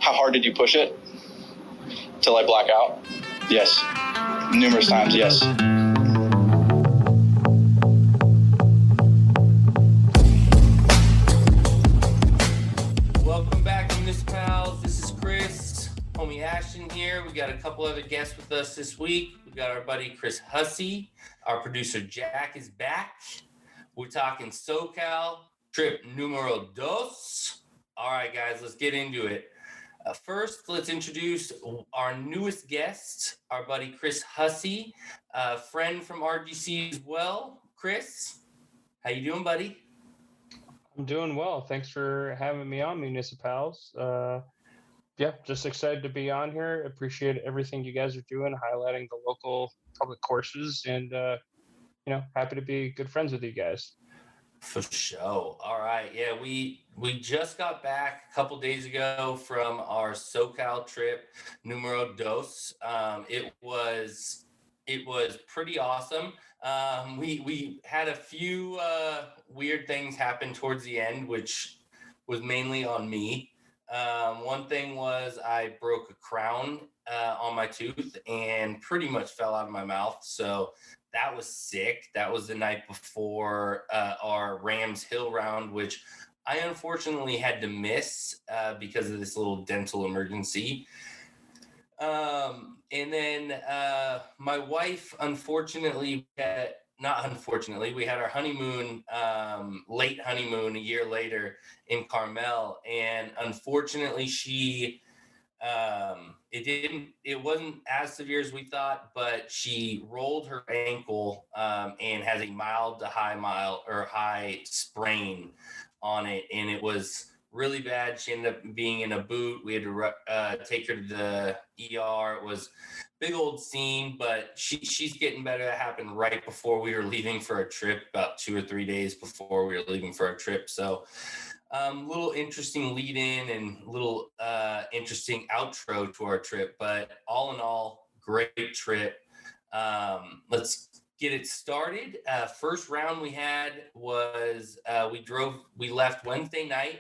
How hard did you push it? Till I black out? Yes. Numerous times, yes. Welcome back, MuniciPals. This is Chris, homie Ashton here. We got a couple other guests with us this week. We got our buddy Chris Hussey. Our producer Jack is back. We're talking SoCal trip numero dos. All right, guys, let's get into it. First, let's introduce our newest guest, our buddy Chris Hussey, a friend from RGC as well. Chris, how you doing, buddy? I'm doing well. Thanks for having me on, MuniciPals. Yeah, just excited to be on here. Appreciate everything you guys are doing, highlighting the local public courses, and happy to be good friends with you guys. For sure. All right. Yeah, we just got back a couple days ago from our SoCal trip numero dos. It was pretty awesome. We had a few weird things happen towards the end, which was mainly on me. One thing was I broke a crown on my tooth and pretty much fell out of my mouth. So that was sick. That was the night before our Rams Hill round, which I unfortunately had to miss because of this little dental emergency. And then my wife, unfortunately, we had our honeymoon, late honeymoon a year later in Carmel. And unfortunately, it wasn't as severe as we thought, but she rolled her ankle and has a mild to high sprain on it. And it was really bad. She ended up being in a boot. We had to take her to the ER. It was a big old scene, but she's getting better. That happened right before we were leaving for a trip, about 2 or 3 days before we were leaving for a trip. So little interesting lead in and little interesting outro to our trip, but all in all, great trip. Let's get it started. First round we had was we left Wednesday night,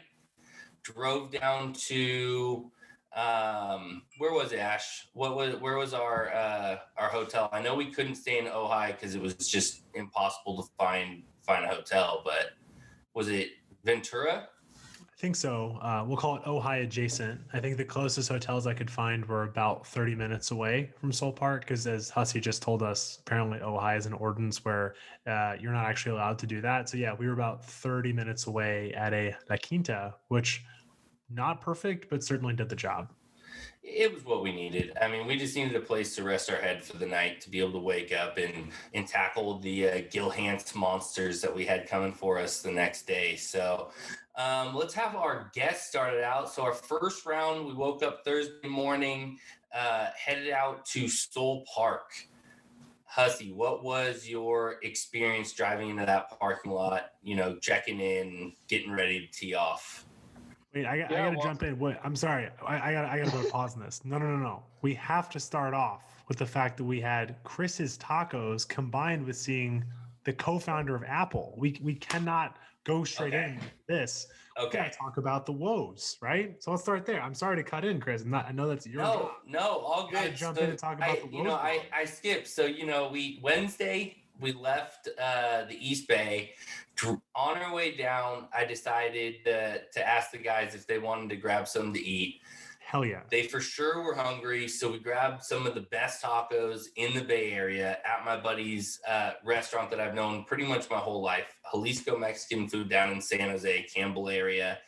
drove down to where was it, Ash? Where was our hotel? I know we couldn't stay in Ojai because it was just impossible to find a hotel, but was it Ventura? I think so. We'll call it Ojai adjacent. I think the closest hotels I could find were about 30 minutes away from Soule Park, because as Hussey just told us, apparently Ojai is an ordinance where you're not actually allowed to do that. So yeah, we were about 30 minutes away at a La Quinta, which not perfect, but certainly did the job. It was what we needed. I mean, we just needed a place to rest our head for the night, to be able to wake up and tackle the Hanse monsters that we had coming for us the next day. So let's have our guests started out. So our first round, we woke up Thursday morning, headed out to Soule Park. Hussey, what was your experience driving into that parking lot, checking in, getting ready to tee off? Wait, I got to jump in. Wait, I'm sorry. I got to put a pause on this. No. We have to start off with the fact that we had Chris's tacos combined with seeing the co-founder of Apple. We cannot go straight in this. Okay. We got to talk about the woes, right? So let's start there. I'm sorry to cut in, Chris. I know that's your job. No, all good. Jump in and talk about the woes. I skipped. So, Wednesday, we left the East Bay. On our way down, I decided to ask the guys if they wanted to grab something to eat. Hell yeah. They for sure were hungry, so we grabbed some of the best tacos in the Bay Area at my buddy's restaurant that I've known pretty much my whole life, Jalisco Mexican Food down in San Jose, Campbell area.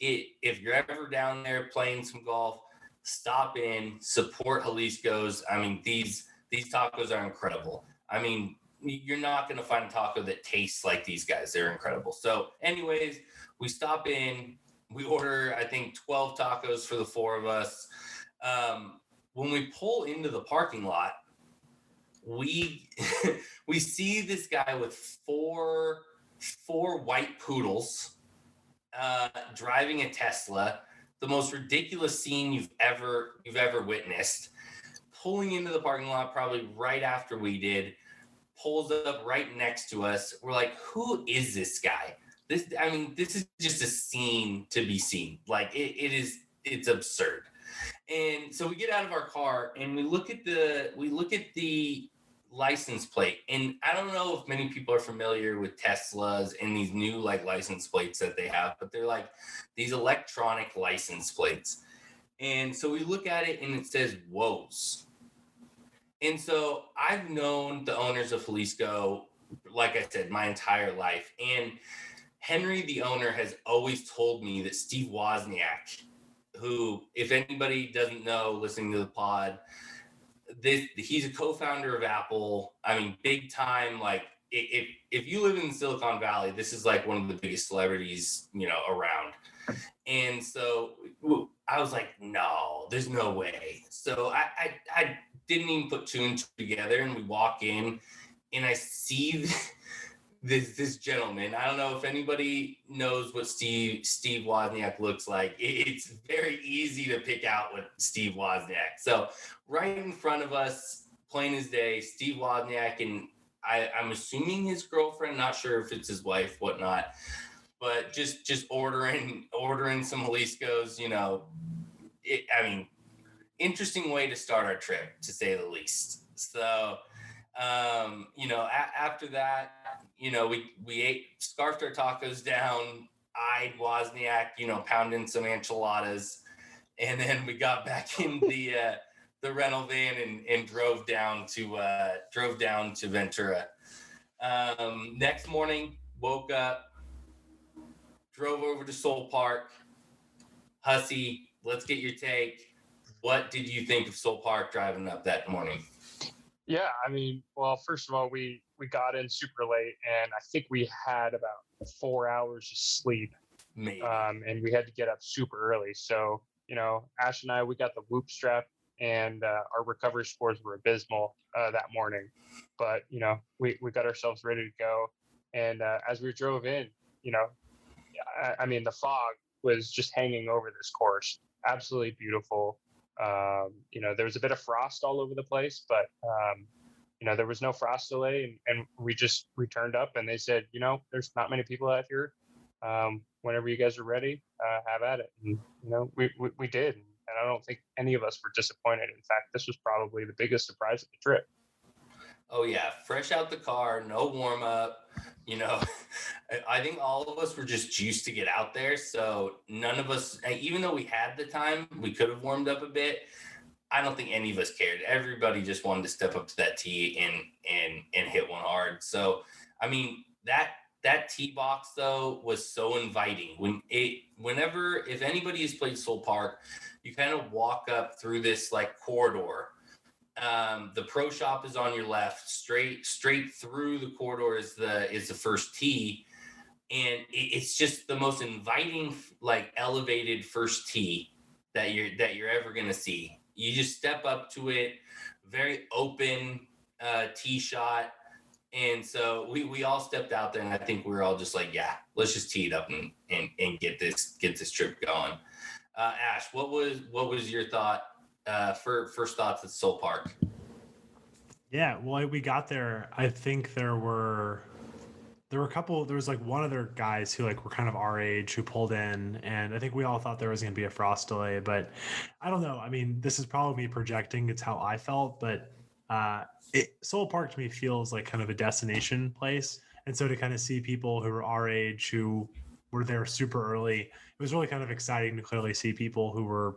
If you're ever down there playing some golf, stop in, support Jalisco's. I mean, these tacos are incredible. I mean, you're not going to find a taco that tastes like these guys. They're incredible. So anyways, we stop in, we order, I think 12 tacos for the four of us. When we pull into the parking lot, we see this guy with four white poodles driving a Tesla, the most ridiculous scene you've ever witnessed, pulling into the parking lot probably right after we did, pulls up right next to us. We're like, who is this guy? This is just a scene to be seen. Like it's absurd. And so we get out of our car and we look at the license plate. And I don't know if many people are familiar with Teslas and these new like license plates that they have, but they're like these electronic license plates. And so we look at it and it says Woes. And so I've known the owners of Jalisco, like I said, my entire life. And Henry, the owner, has always told me that Steve Wozniak, who, if anybody doesn't know, listening to the pod, he's a co-founder of Apple. I mean, big time. Like, if you live in Silicon Valley, this is like one of the biggest celebrities, around. And so I was like, no, there's no way. So I didn't even put two and two together, and we walk in, and I see this gentleman. I don't know if anybody knows what Steve Wozniak looks like. It's very easy to pick out what Steve Wozniak. So right in front of us, plain as day, Steve Wozniak, and I'm assuming his girlfriend, not sure if it's his wife, whatnot, but just ordering some Jalisco's, interesting way to start our trip, to say the least. So, after that, we ate, scarfed our tacos down, eyed Wozniak, pounding some enchiladas, and then we got back in the rental van and drove down to Ventura. Next morning, woke up, drove over to Soule Park. Hussey, let's get your take. What did you think of Soule Park driving up that morning? Yeah, I mean, well, first of all, we got in super late, and I think we had about 4 hours of sleep. Maybe. And we had to get up super early. So, Ash and I, we got the whoop strap, and our recovery scores were abysmal that morning. But, we got ourselves ready to go. And as we drove in, I mean, the fog was just hanging over this course. Absolutely beautiful. There was a bit of frost all over the place, but, there was no frost delay, and we turned up, and they said, there's not many people out here. Whenever you guys are ready, have at it. And, we did. And I don't think any of us were disappointed. In fact, this was probably the biggest surprise of the trip. Oh yeah, fresh out the car, no warm up. I think all of us were just juiced to get out there. So none of us, even though we had the time, we could have warmed up a bit. I don't think any of us cared. Everybody just wanted to step up to that tee and hit one hard. So, I mean, that tee box though was so inviting. If anybody has played Soule Park, you kind of walk up through this like corridor. The pro shop is on your left. Straight through the corridor is the first tee, and it's just the most inviting, like elevated first tee that you're ever gonna see. You just step up to it, very open tee shot, and so we all stepped out there, and I think we were all just like, yeah, let's just tee it up and get this trip going. Ash, what was your thought? First thoughts at Soule Park? Yeah, well, we got there. I think there were a couple. There was like one other guys who like were kind of our age who pulled in, and I think we all thought there was going to be a frost delay, but I don't know. I mean, this is probably me projecting. It's how I felt, but Soule Park to me feels like kind of a destination place, and so to kind of see people who were our age who were there super early, it was really kind of exciting to clearly see people who were.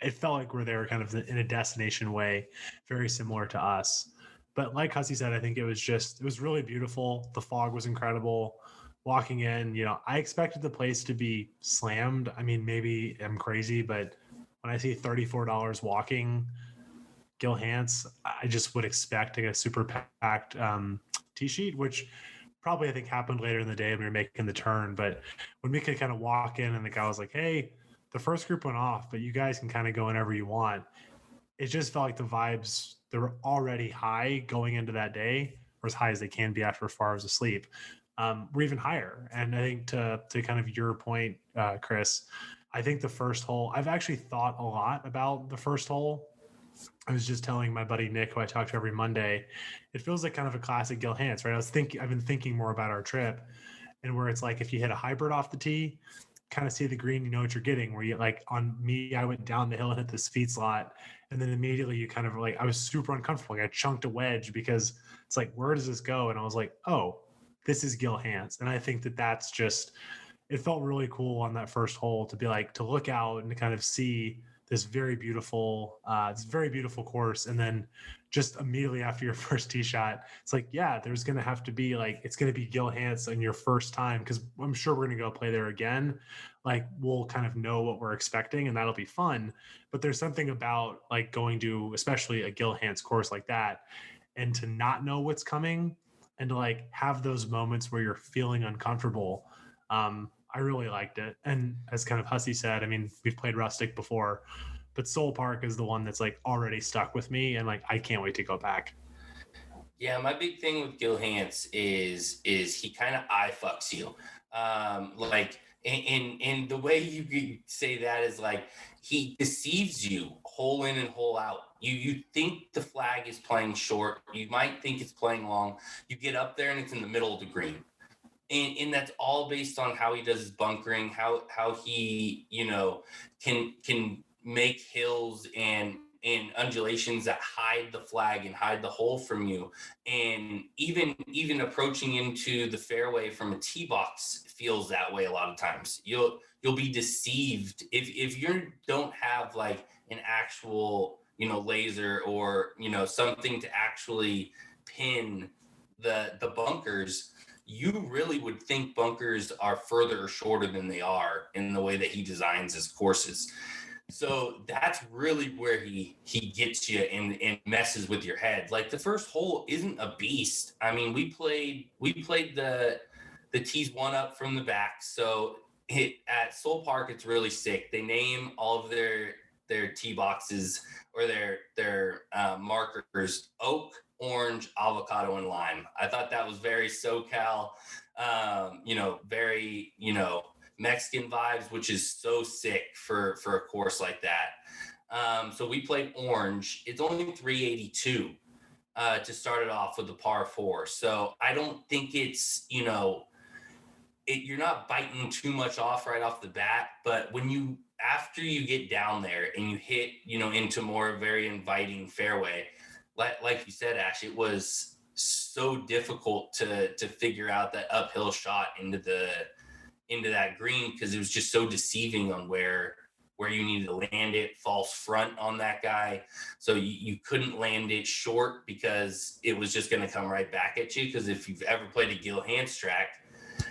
It felt like we're there kind of in a destination way, very similar to us. But like Hussey said, I think it was really beautiful. The fog was incredible. Walking in, I expected the place to be slammed. I mean, maybe I'm crazy, but when I see $34 walking Gil Hanse, I just would expect a super packed tee sheet, which probably I think happened later in the day when we were making the turn. But when we could kind of walk in and the guy was like, hey, the first group went off, but you guys can kind of go whenever you want. It just felt like the vibes, they were already high going into that day, or as high as they can be after 4 hours of sleep, were even higher. And I think to kind of your point, Chris, I think the first hole, I've actually thought a lot about the first hole. I was just telling my buddy Nick, who I talk to every Monday, it feels like kind of a classic Gil Hanse, right? I've been thinking more about our trip, and where it's like if you hit a hybrid off the tee, kind of see the green, you know what you're getting. Where you like on me, I went down the hill and hit this feed slot, and then immediately you kind of like I was super uncomfortable. Like I chunked a wedge because it's like, where does this go? And I was like, oh, this is Gil Hanse. And I think that that's just, it felt really cool on that first hole to be like, to look out and to kind of see this very beautiful course. And then just immediately after your first tee shot, it's like, yeah, there's going to have to be like, it's going to be Gil Hanse on your first time. Cause I'm sure we're going to go play there again. Like we'll kind of know what we're expecting and that'll be fun. But there's something about like going to, especially a Gil Hanse course like that, and to not know what's coming and to like have those moments where you're feeling uncomfortable. I really liked it. And as kind of Hussey said, I mean, we've played Rustic before, but Soule Park is the one that's like already stuck with me. And like, I can't wait to go back. Yeah, my big thing with Gil Hanse is he kind of eye fucks you. Like in the way you could say that is like he deceives you hole in and hole out. You think the flag is playing short. You might think it's playing long. You get up there and it's in the middle of the green. And that's all based on how he does his bunkering, how he, you know, can make hills and undulations that hide the flag and hide the hole from you. And even approaching into the fairway from a tee box feels that way a lot of times. You'll be deceived if you don't have like an actual, you know, laser or, you know, something to actually pin the bunkers. You really would think bunkers are further or shorter than they are in the way that he designs his courses. So that's really where he gets you and messes with your head. Like the first hole isn't a beast. I mean, we played the tees one up from the back. So at Soule Park, it's really sick. They name all of their tee boxes or their markers oak, orange, avocado, and lime. I thought that was very SoCal, you know, very, you know, Mexican vibes, which is so sick for a course like that. So we played orange. It's only 382 to start it off with the par 4. So I don't think it's, you know, you're not biting too much off right off the bat, but after you get down there and you hit, you know, into more very inviting fairway, like you said, Ash, it was so difficult to figure out that uphill shot into that green because it was just so deceiving on where you needed to land it, false front on that guy. So you couldn't land it short because it was just going to come right back at you. Because if you've ever played a Gil Hanse track,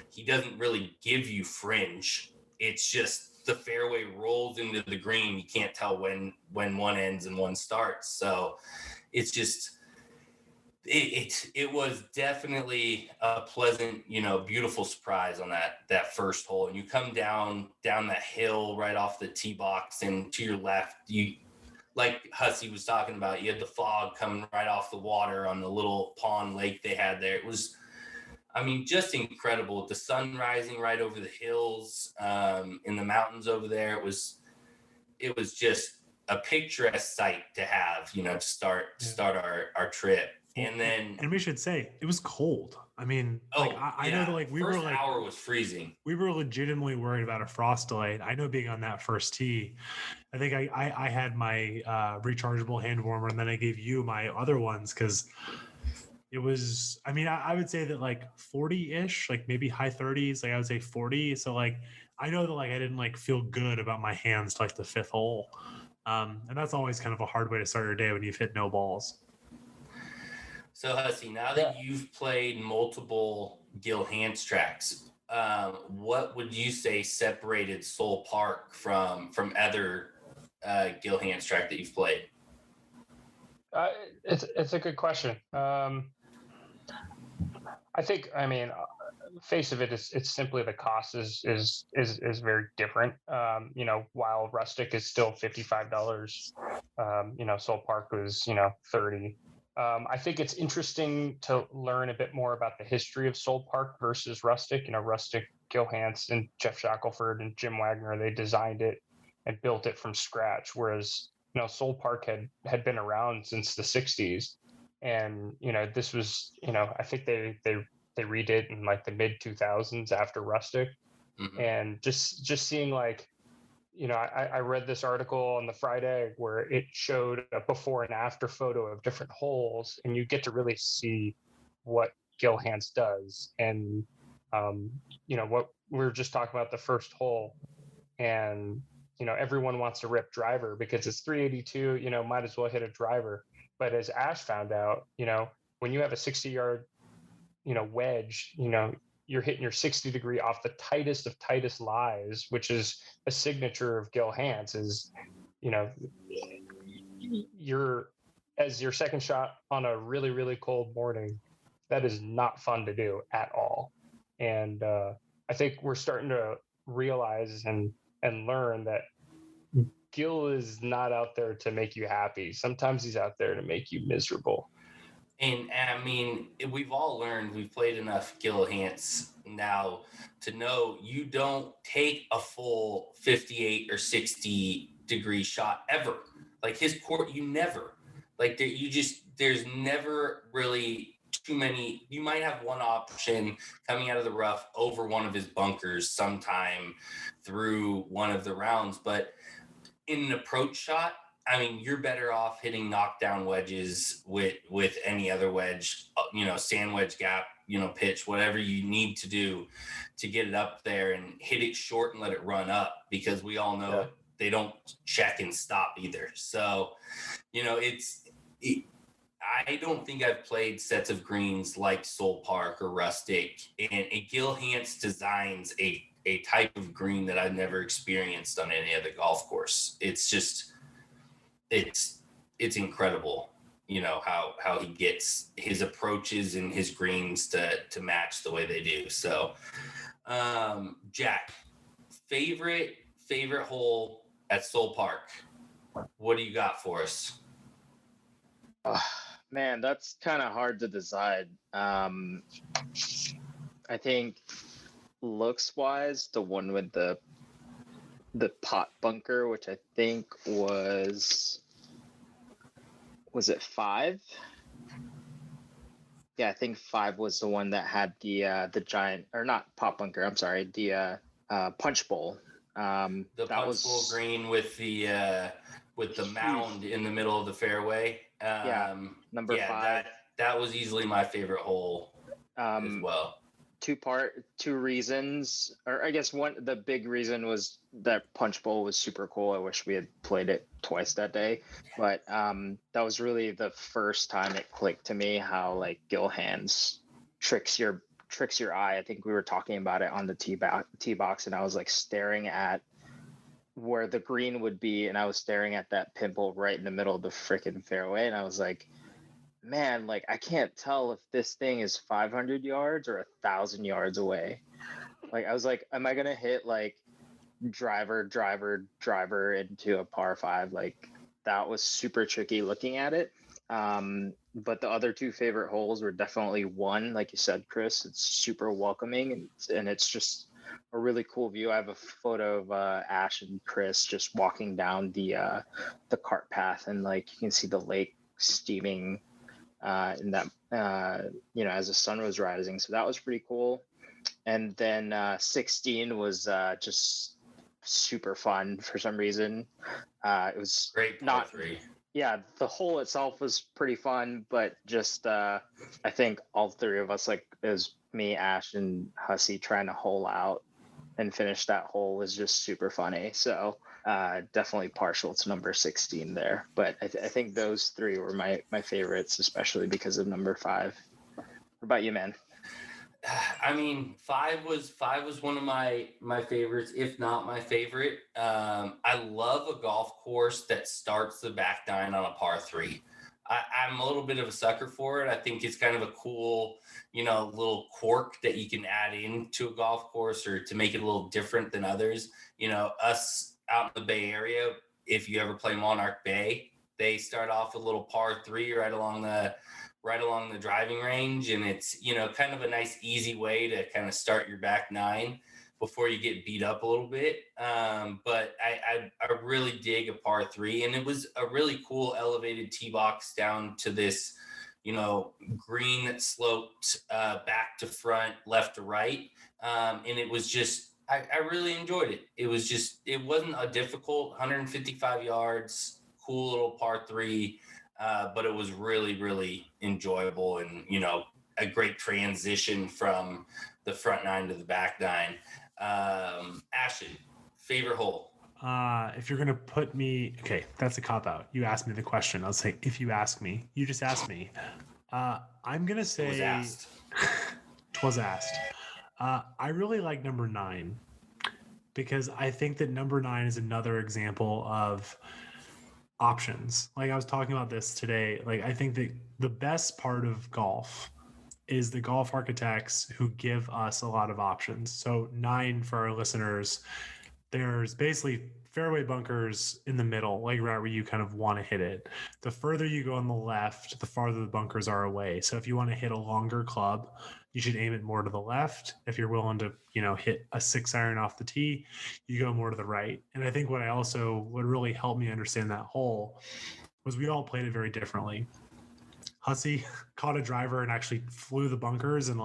he doesn't really give you fringe. It's just the fairway rolls into the green. You can't tell when one ends and one starts. So it's just, it was definitely a pleasant, you know, beautiful surprise on that first hole. And you come down that hill right off the tee box, and to your left, you, like Hussey was talking about, you had the fog coming right off the water on the little pond lake they had there. It was, I mean, just incredible with the sun rising right over the hills, in the mountains over there. It was just a picturesque sight to have, you know, to start our trip. And we should say it was cold. I mean, like I know that like we first were like hour was freezing. We were legitimately worried about a frost delay. I know being on that first tee, I think I had my rechargeable hand warmer, and then I gave you my other ones because it was, I mean, I would say that like 40-ish, like maybe high 30s, like I would say 40. So like, I know that like I didn't like feel good about my hands to like the fifth hole. And that's always kind of a hard way to start your day when you've hit no balls. So Hussey, now that you've played multiple Gil Hanse tracks, what would you say separated Soule Park from other Gil Hanse track that you've played? It's a good question. I think, I mean, face of it is, it's simply the cost is very different. You know, while Rustic is still $55, you know, Soule Park was, you know, 30. I think it's interesting to learn a bit more about the history of Soule Park versus Rustic. You know, Rustic, Gil Hanse and Jeff Shackelford and Jim Wagner, they designed it and built it from scratch. Whereas, you know, Soule Park had been around since the 60s. And, you know, this was, you know, I think they redid in like the mid 2000s after Rustic. And just seeing like, you know, I read this article on the Friday where it showed a before and after photo of different holes, and you get to really see what Gil Hanse does. And you know, what we were just talking about the first hole, and you know, everyone wants to rip driver because it's 382, you know, might as well hit a driver. But as Ash found out, you know, when you have a 60-yard, you know, wedge, you know, you're hitting your 60 degree off the tightest of tightest lies, which is a signature of Gil Hanse, is, you know, you're as your second shot on a really, really cold morning. That is not fun to do at all. And I think we're starting to realize and learn that Gil is not out there to make you happy. Sometimes he's out there to make you miserable. And I mean, we've all learned, we've played enough Gil Hanse now to know you don't take a full 58 or 60 degree shot ever. Like his court, you never. Like there's never really too many. You might have one option coming out of the rough over one of his bunkers sometime through one of the rounds. But in an approach shot, I mean, you're better off hitting knockdown wedges with any other wedge, you know, sand wedge gap, you know, pitch, whatever you need to do to get it up there and hit it short and let it run up, because we all know they don't check and stop either. So, you know, I don't think I've played sets of greens like Soule Park or Rustic, and Gil Hanse designs a type of green that I've never experienced on any other golf course. It's just, it's incredible, you know, how he gets his approaches and his greens to match the way they do. So, Jack, favorite hole at Soule Park. What do you got for us? Man, that's kind of hard to decide. I think looks wise, the one with the pot bunker, which I think was it 5? Yeah, I think 5 was the one that had the giant, or not pot bunker, I'm sorry, the punch bowl. The punch bowl green with the mound in the middle of the fairway. Number 5. That was easily my favorite hole as well. Two reasons, or I guess the big reason was that punch bowl was super cool. I wish we had played it twice that day, but that was really the first time it clicked to me how like Gil Hanse tricks your eye. I think we were talking about it on the tee box, and I was like staring at where the green would be, and I was staring at that pimple right in the middle of the freaking fairway, and I was like, man, like I can't tell if this thing is 500 yards or 1,000 yards away. Like I was like, am I gonna hit like driver into a par 5? Like that was super tricky looking at it. But the other two favorite holes were definitely one, like you said, Chris. It's super welcoming, and it's just a really cool view. I have a photo of Ash and Chris just walking down the cart path, and like you can see the lake steaming in that you know, as the sun was rising. So that was pretty cool. And then 16 was just super fun for some reason. It was great par 3. Yeah, the hole itself was pretty fun, but just I think all three of us, like it was me, Ash, and Hussey, trying to hole out and finish that hole was just super funny. So definitely partial to number 16 there. But I think those three were my favorites, especially because of number 5. What about you, man? I mean, 5 was one of my favorites, if not my favorite. I love a golf course that starts the back 9 on a par 3. I'm a little bit of a sucker for it. I think it's kind of a cool, you know, little quirk that you can add into a golf course or to make it a little different than others. You know, us out in the Bay Area, if you ever play Monarch Bay, they start off a little par 3 right along the driving range, and it's, you know, kind of a nice easy way to kind of start your back 9 before you get beat up a little bit. But I really dig a par 3, and it was a really cool elevated tee box down to this, you know, green that sloped back to front, left to right. And it was just I really enjoyed it. It wasn't a difficult 155 yards, cool little par three, but it was really, really enjoyable and, a great transition from the front nine to the back nine. Ashton, favorite hole? If you're gonna put me, okay, that's a cop out. You asked me the question. I'll say, if you ask me, you just asked me. I'm gonna say It was asked. 'Twas asked. I really like number 9 because I think that number 9 is another example of options. Like I was talking about this today. Like I think that the best part of golf is the golf architects who give us a lot of options. So 9 for our listeners, there's basically fairway bunkers in the middle, like right where you kind of want to hit it. The further you go on the left, the farther the bunkers are away. So if you want to hit a longer club, you should aim it more to the left. If you're willing to, hit a 6-iron off the tee, you go more to the right. And I think what really helped me understand that hole was we all played it very differently. Hussey caught a driver and actually flew the bunkers, and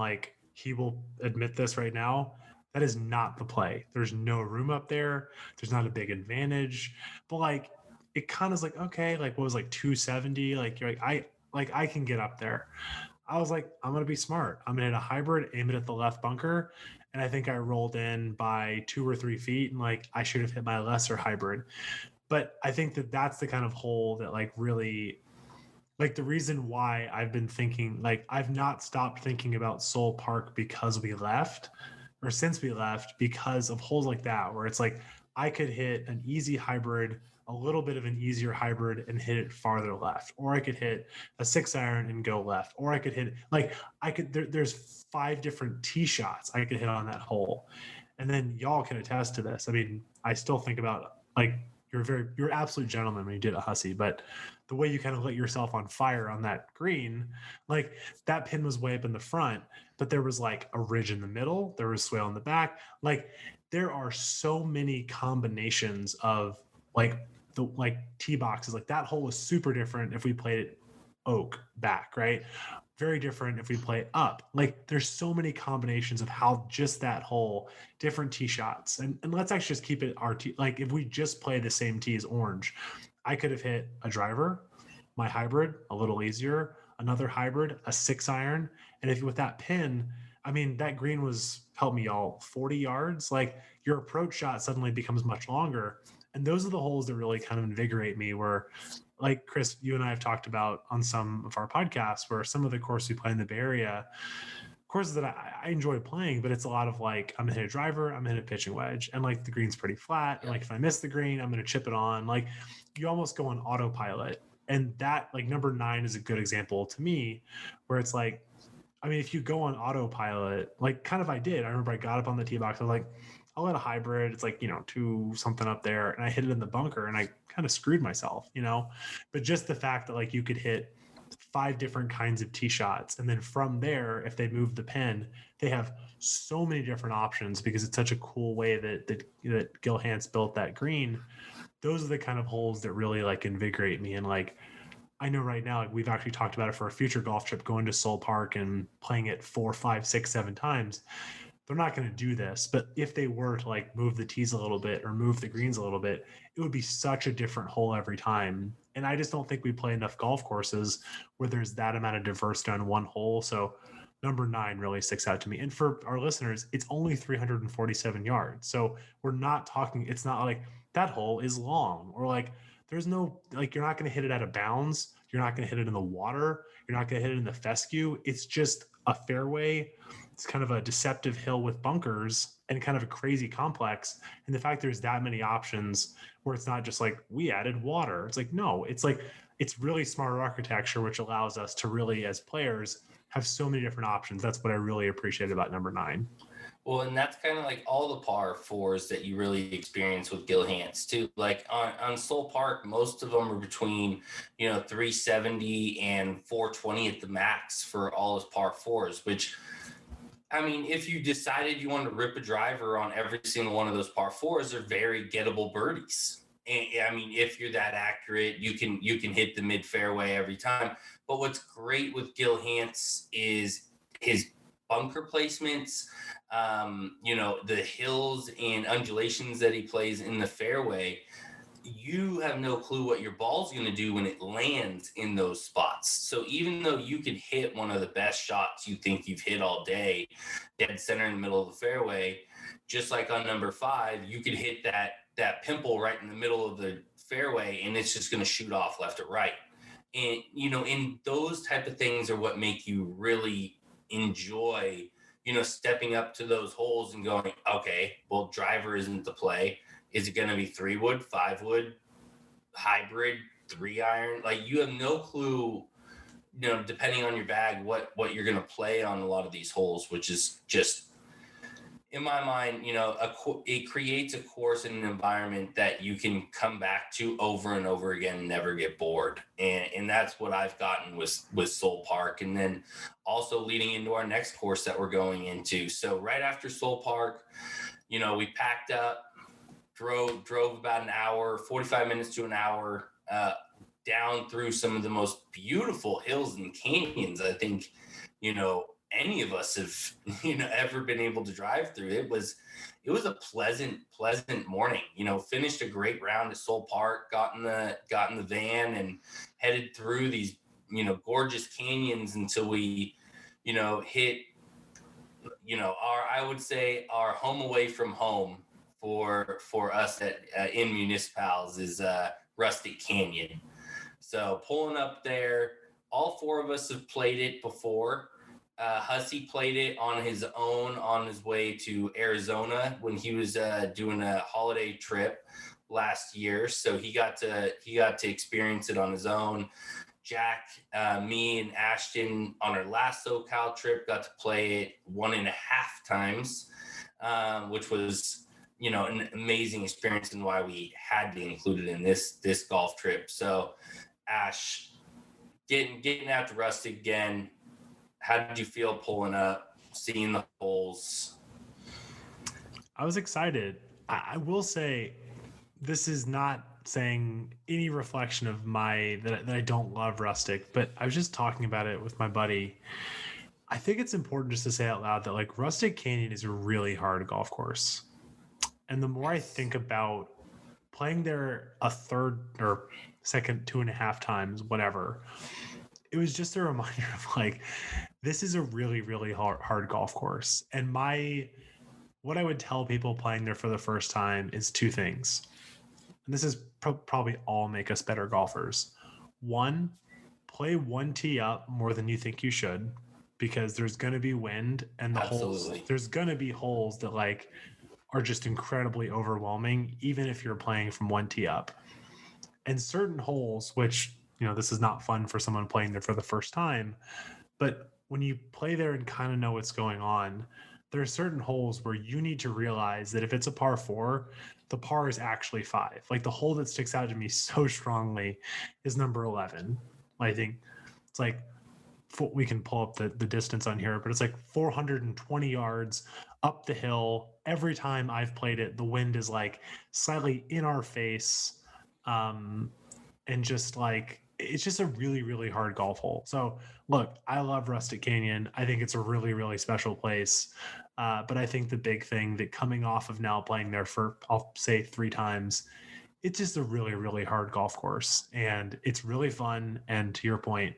he will admit this right now. That is not the play. There's no room up there. There's not a big advantage. But it kind of is okay, what was 270? You're I can get up there. I was like, I'm gonna be smart. I'm gonna hit a hybrid, aim it at the left bunker. And I think I rolled in by 2 or 3 feet, and I should have hit my lesser hybrid. But I think that that's the kind of hole that really the reason why I've been thinking, I've not stopped thinking about Soule Park because we left, or since we left, because of holes like that, where it's I could hit an easy hybrid, a little bit of an easier hybrid, and hit it farther left, or I could hit a 6-iron and go left, or I could hit there's 5 different tee shots I could hit on that hole. And then y'all can attest to this. I mean, I still think about you're absolute gentleman when you did a Hussey, but the way you kind of lit yourself on fire on that green, that pin was way up in the front, but there was a ridge in the middle, there was swale in the back. There are so many combinations of the tee boxes. That hole was super different if we played it oak back, right? Very different if we play up. There's so many combinations of how just that hole, different tee shots. And let's actually just keep it our tee. If we just play the same tee as orange, I could have hit a driver, my hybrid, a little easier, another hybrid, a 6-iron. And if with that pin, I mean, that green was, help me y'all, 40 yards. Your approach shot suddenly becomes much longer. And those are the holes that really kind of invigorate me, where Chris, you and I have talked about on some of our podcasts, where some of the courses we play in the Bay Area, courses that I enjoy playing, but it's a lot of I'm gonna hit a driver, I'm gonna hit a pitching wedge, and the green's pretty flat. And if I miss the green, I'm gonna chip it on. You almost go on autopilot. And that number 9 is a good example to me, where it's I mean, if you go on autopilot, kind of I did. I remember I got up on the tee box, I was I'll let a hybrid. It's 2 something up there, and I hit it in the bunker, and I kind of screwed myself, But just the fact that you could hit 5 different kinds of tee shots, and then from there, if they move the pin, they have so many different options because it's such a cool way that Gil Hanse built that green. Those are the kind of holes that really invigorate me. And I know right now, we've actually talked about it for a future golf trip, going to Soule Park and playing it 4, 5, 6, 7 times. They're not going to do this, but if they were to move the tees a little bit or move the greens a little bit, it would be such a different hole every time. And I just don't think we play enough golf courses where there's that amount of diversity on one hole. So number 9 really sticks out to me. And for our listeners, it's only 347 yards. So we're not talking, it's not that hole is long, or there's no, you're not going to hit it out of bounds. You're not going to hit it in the water. You're not going to hit it in the fescue. It's just a fairway. It's kind of a deceptive hill with bunkers and kind of a crazy complex. And the fact there's that many options, where it's not just we added water. It's no, it's really smart architecture, which allows us to really, as players, have so many different options. That's what I really appreciate about number 9. Well, and that's kind of all the par 4s that you really experience with Gil Hanse too. On Soule Park, most of them are between 370 and 420 at the max for all his par 4s, which, I mean, if you decided you wanted to rip a driver on every single one of those par 4s, they're very gettable birdies. And I mean, if you're that accurate, you can hit the mid fairway every time. But what's great with Gil Hanse is his bunker placements, the hills and undulations that he plays in the fairway, you have no clue what your ball's going to do when it lands in those spots. So even though you could hit one of the best shots you think you've hit all day, dead center in the middle of the fairway, just like on number 5, you could hit that pimple right in the middle of the fairway, and it's just going to shoot off left or right. And, in those type of things are what make you really enjoy, stepping up to those holes and going, okay, well, driver isn't the play. Is it going to be 3-wood, 5-wood, hybrid, 3-iron? Like, you have no clue, depending on your bag, what you're going to play on a lot of these holes, which is just, in my mind, it creates a course and an environment that you can come back to over and over again and never get bored. And that's what I've gotten with Soule Park. And then also leading into our next course that we're going into. So right after Soule Park, we packed up, drove about an hour, 45 minutes to an hour, down through some of the most beautiful hills and canyons I think, any of us have, ever been able to drive through. It was a pleasant morning. Finished a great round at Soule Park, got in the van and headed through these, gorgeous canyons until we, hit, I would say our home away from home for us in MuniciPals is Rustic Canyon. So pulling up there, all 4 of us have played it before. Hussey played it on his own on his way to Arizona when he was doing a holiday trip last year. So he got to experience it on his own. Jack, me, and Ashton on our last SoCal trip got to play it 1.5 times, which was an amazing experience and why we had to include it in this golf trip. So Ash, getting out to Rustic again. How did you feel pulling up, seeing the holes? I was excited. I will say this is not saying any reflection of that I don't love Rustic, but I was just talking about it with my buddy. I think it's important just to say out loud that like Rustic Canyon is a really hard golf course. And the more I think about playing there a third or second 2.5 times, whatever, it was just a reminder of like, this is a really, really hard golf course. And what I would tell people playing there for the first time is 2 things. And this is probably all make us better golfers. 1, play 1 tee up more than you think you should, because there's going to be wind and there's going to be holes that like are just incredibly overwhelming, even if you're playing from 1 tee up. And certain holes, which, this is not fun for someone playing there for the first time, but when you play there and kind of know what's going on, there are certain holes where you need to realize that if it's a par 4, the par is actually 5. Like the hole that sticks out to me so strongly is number 11. I think it's like, we can pull up the distance on here, but it's like 420 yards up the hill. Every time I've played it, the wind is like slightly in our face. And just like, it's just a really, really hard golf hole. So look, I love Rustic Canyon. I think it's a really, really special place. But I think the big thing that coming off of now playing there for, I'll say 3 times, it's just a really, really hard golf course, and it's really fun. And to your point,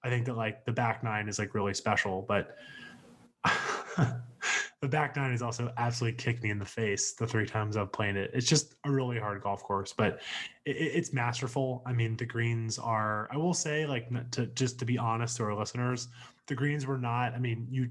I think that like the back 9 is like really special, but the back 9 has also absolutely kicked me in the face the 3 times I've played it. It's just a really hard golf course, but it's masterful. I mean, the greens are, I will say, like, to be honest to our listeners, the greens were not, I mean, you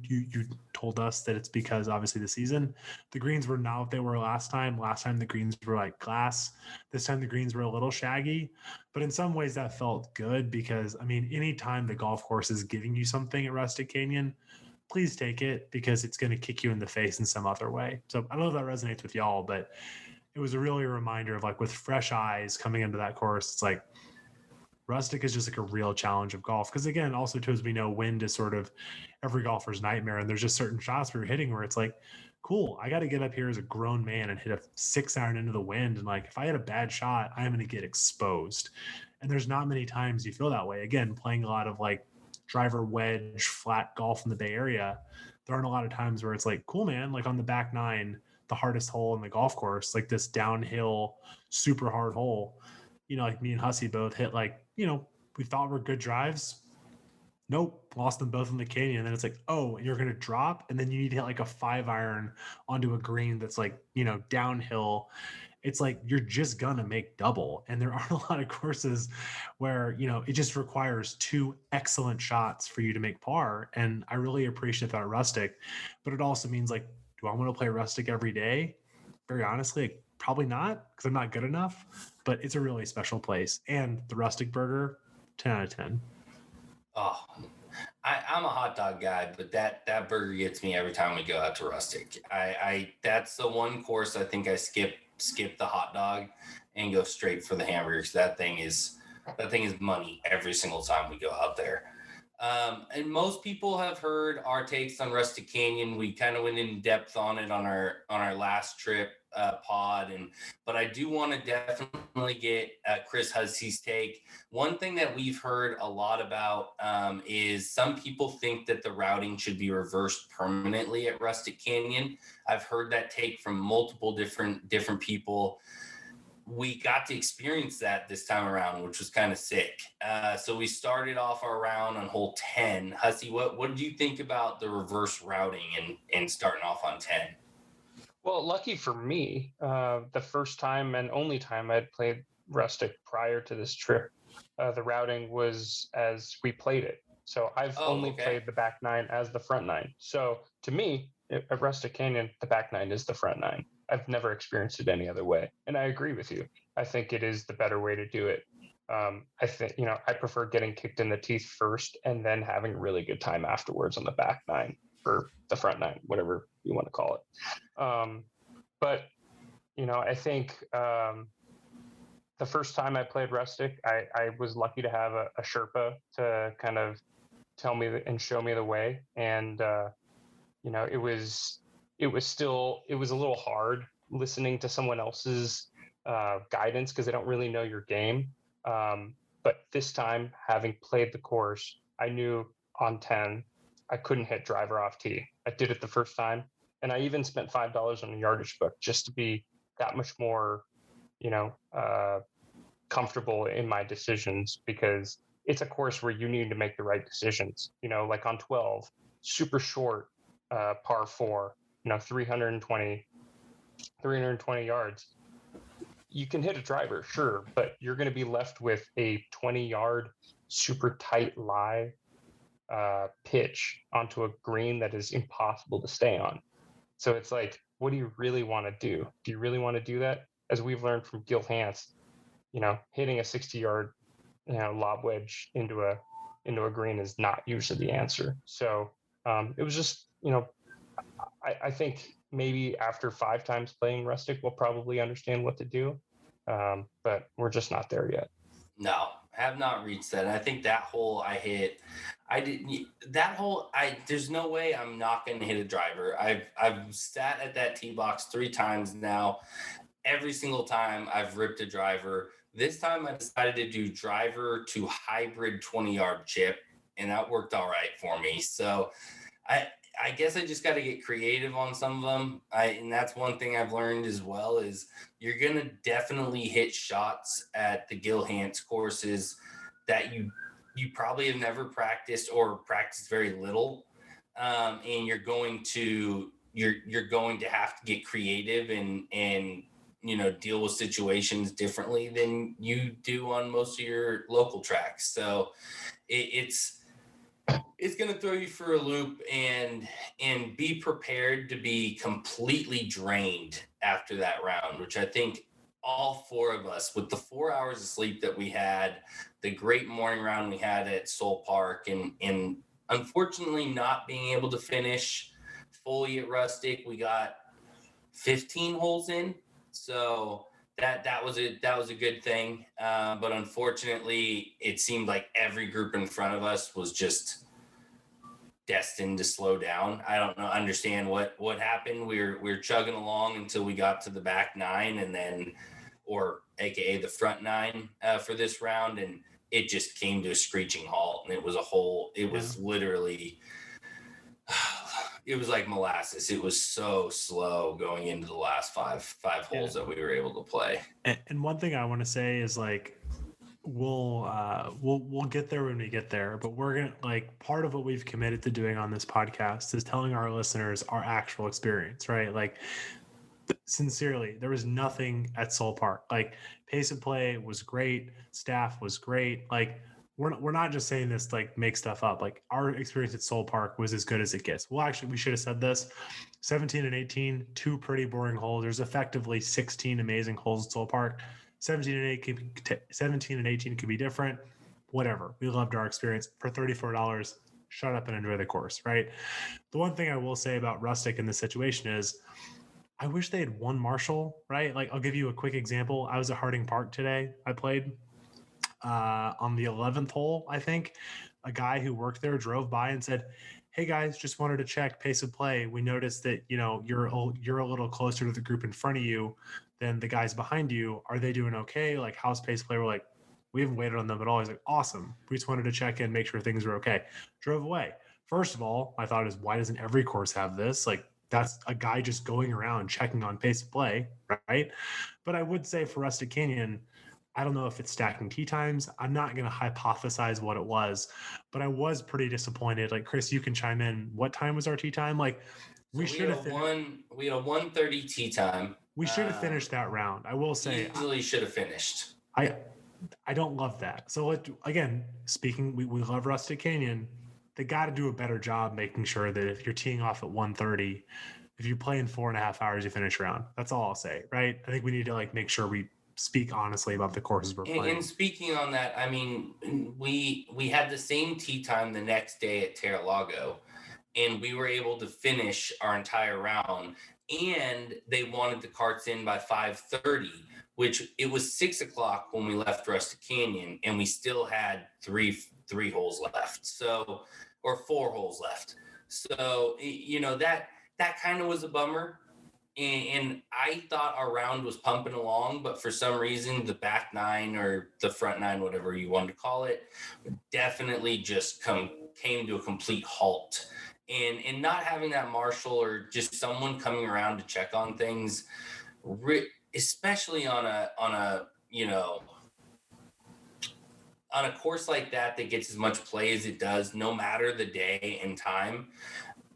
told us that it's because obviously the season, the greens were not what they were last time. Last time the greens were like glass. This time the greens were a little shaggy, but in some ways that felt good because, I mean, anytime the golf course is giving you something at Rustic Canyon, please take it, because it's going to kick you in the face in some other way. So I don't know if that resonates with y'all, but it was a really a reminder of like with fresh eyes coming into that course. It's like Rustic is just like a real challenge of golf. Because again, also too, as we know, wind is sort of every golfer's nightmare. And there's just certain shots where you're hitting where it's like, cool, I got to get up here as a grown man and hit a 6-iron into the wind. And like, if I hit a bad shot, I'm going to get exposed. And there's not many times you feel that way. Again, playing a lot of like driver wedge flat golf in the Bay Area, there aren't a lot of times where it's like, cool, man, like on the back nine, the hardest hole in the golf course, like this downhill, super hard hole, like me and Hussey both hit like, we thought were good drives. Nope, lost them both in the canyon. And then it's like, oh, you're going to drop. And then you need to hit like a 5-iron onto a green that's like, downhill. It's like you're just going to make double. And there aren't a lot of courses where, it just requires 2 excellent shots for you to make par. And I really appreciate that at Rustic. But it also means like, do I want to play Rustic every day? Very honestly, like, probably not, because I'm not good enough. But it's a really special place. And the Rustic burger, 10 out of 10. Oh, I'm a hot dog guy, but that burger gets me every time we go out to Rustic. I that's the one course I think I skip the hot dog and go straight for the hamburgers. That thing is money every single time we go out there. And most people have heard our takes on Rustic Canyon. We kind of went in depth on it on our last trip pod, but I do want to definitely get Chris Hussey's take. One thing that we've heard a lot about is some people think that the routing should be reversed permanently at Rustic Canyon. I've heard that take from multiple different people. We got to experience that this time around, which was kind of sick. So we started off our round on hole 10. Hussey, what did you think about the reverse routing and starting off on 10? Well, lucky for me, the first time and only time I'd played Rustic prior to this trip, the routing was as we played it. So I've only played the back nine as the front nine. So to me, at Rustic Canyon, the back nine is the front nine. I've never experienced it any other way. And I agree with you. I think it is the better way to do it. I think, I prefer getting kicked in the teeth first and then having a really good time afterwards on the back nine or the front nine, whatever you want to call it. But, I think the first time I played Rustic, I was lucky to have a Sherpa to kind of tell me and show me the way. And, it was a little hard listening to someone else's guidance because they don't really know your game. But this time, having played the course, I knew on 10, I couldn't hit driver off tee. I did it the first time. And I even spent $5 on a yardage book just to be that much more, comfortable in my decisions, because it's a course where you need to make the right decisions. Like on 12, super short, par 4, 320 yards. You can hit a driver, sure, but you're going to be left with a 20-yard, super tight lie pitch onto a green that is impossible to stay on. So it's like, what do you really want to do? Do you really want to do that? As we've learned from Gil Hanse, hitting a 60-yard, lob wedge into a green is not usually the answer. So it was just, I think maybe after 5 times playing Rustic, we'll probably understand what to do. But we're just not there yet. No, have not reached that. And I think that hole there's no way I'm not going to hit a driver. I've sat at that tee box 3 times now. Every single time I've ripped a driver. This time I decided to do driver to hybrid 20-yard chip, and that worked all right for me. So I guess I just got to get creative on some of them. And that's one thing I've learned as well is you're going to definitely hit shots at the Gil Hanse courses that you probably have never practiced or practiced very little. And you're going to have to get creative and deal with situations differently than you do on most of your local tracks. So it's going to throw you for a loop, and be prepared to be completely drained after that round, which I think all 4 of us, with the 4 hours of sleep that we had, the great morning round we had at Soule Park, and unfortunately not being able to finish fully at Rustic, we got 15 holes in. So that was a good thing. But unfortunately, it seemed like every group in front of us was just destined to slow down. I don't understand what happened. We were chugging along until we got to the back 9, and then, or AKA the front 9 for this round, and it just came to a screeching halt. And it was literally, it was like molasses. It was so slow going into the last five holes that we were able to play. And one thing I want to say is like, we'll get there when we get there, but we're gonna, like, part of what we've committed to doing on this podcast is telling our listeners our actual experience, right? Like, sincerely, there was nothing at Soule Park. Like, pace of play was great, staff was great. Like, we're not just saying this like make stuff up. Like, our experience at Soule Park was as good as it gets. Well, actually, we should have said this. 17 and 18, two pretty boring holes. There's effectively 16 amazing holes at Soule Park. 17 and 18 could be different. Whatever. We loved our experience. For $34, shut up and enjoy the course, right? The one thing I will say about Rustic in this situation is I wish they had one marshal, right? Like, I'll give you a quick example. I was at Harding Park today. I played on the 11th hole, I think. A guy who worked there drove by and said, "Hey guys, just wanted to check pace of play. We noticed that, you know, you're a little closer to the group in front of you than the guys behind you. Are they doing okay? Like, how's pace play?" We're like, "We haven't waited on them at all." He's like, "Awesome. We just wanted to check in, make sure things are okay." Drove away. First of all, my thought is, why doesn't every course have this? Like, that's a guy just going around checking on pace of play, right? But I would say for Rustic Canyon, I don't know if it's stacking tee times. I'm not going to hypothesize what it was, but I was pretty disappointed. Like, Chris, you can chime in. What time was our tee time? Like, we should have we had a 1:30 tee time. We should have finished that round. I will say, easily should have finished. I don't love that. So again, speaking, we love Rustic Canyon. They got to do a better job making sure that if you're teeing off at 1:30, if you play in 4.5 hours, you finish around. That's all I'll say, right? I think we need to like make sure we speak honestly about the courses we're playing. And speaking on that, I mean, we had the same tee time the next day at Terra Lago, and we were able to finish our entire round. And they wanted the carts in by 5:30, which it was 6 o'clock when we left Rustic Canyon, and we still had three holes left. So, or 4 holes left. So, you know, that kind of was a bummer. And I thought our round was pumping along, but for some reason, the back 9 or the front 9, whatever you want to call it, definitely just came to a complete halt. And not having that marshal or just someone coming around to check on things, especially on a you know, on a course like that gets as much play as it does, no matter the day and time.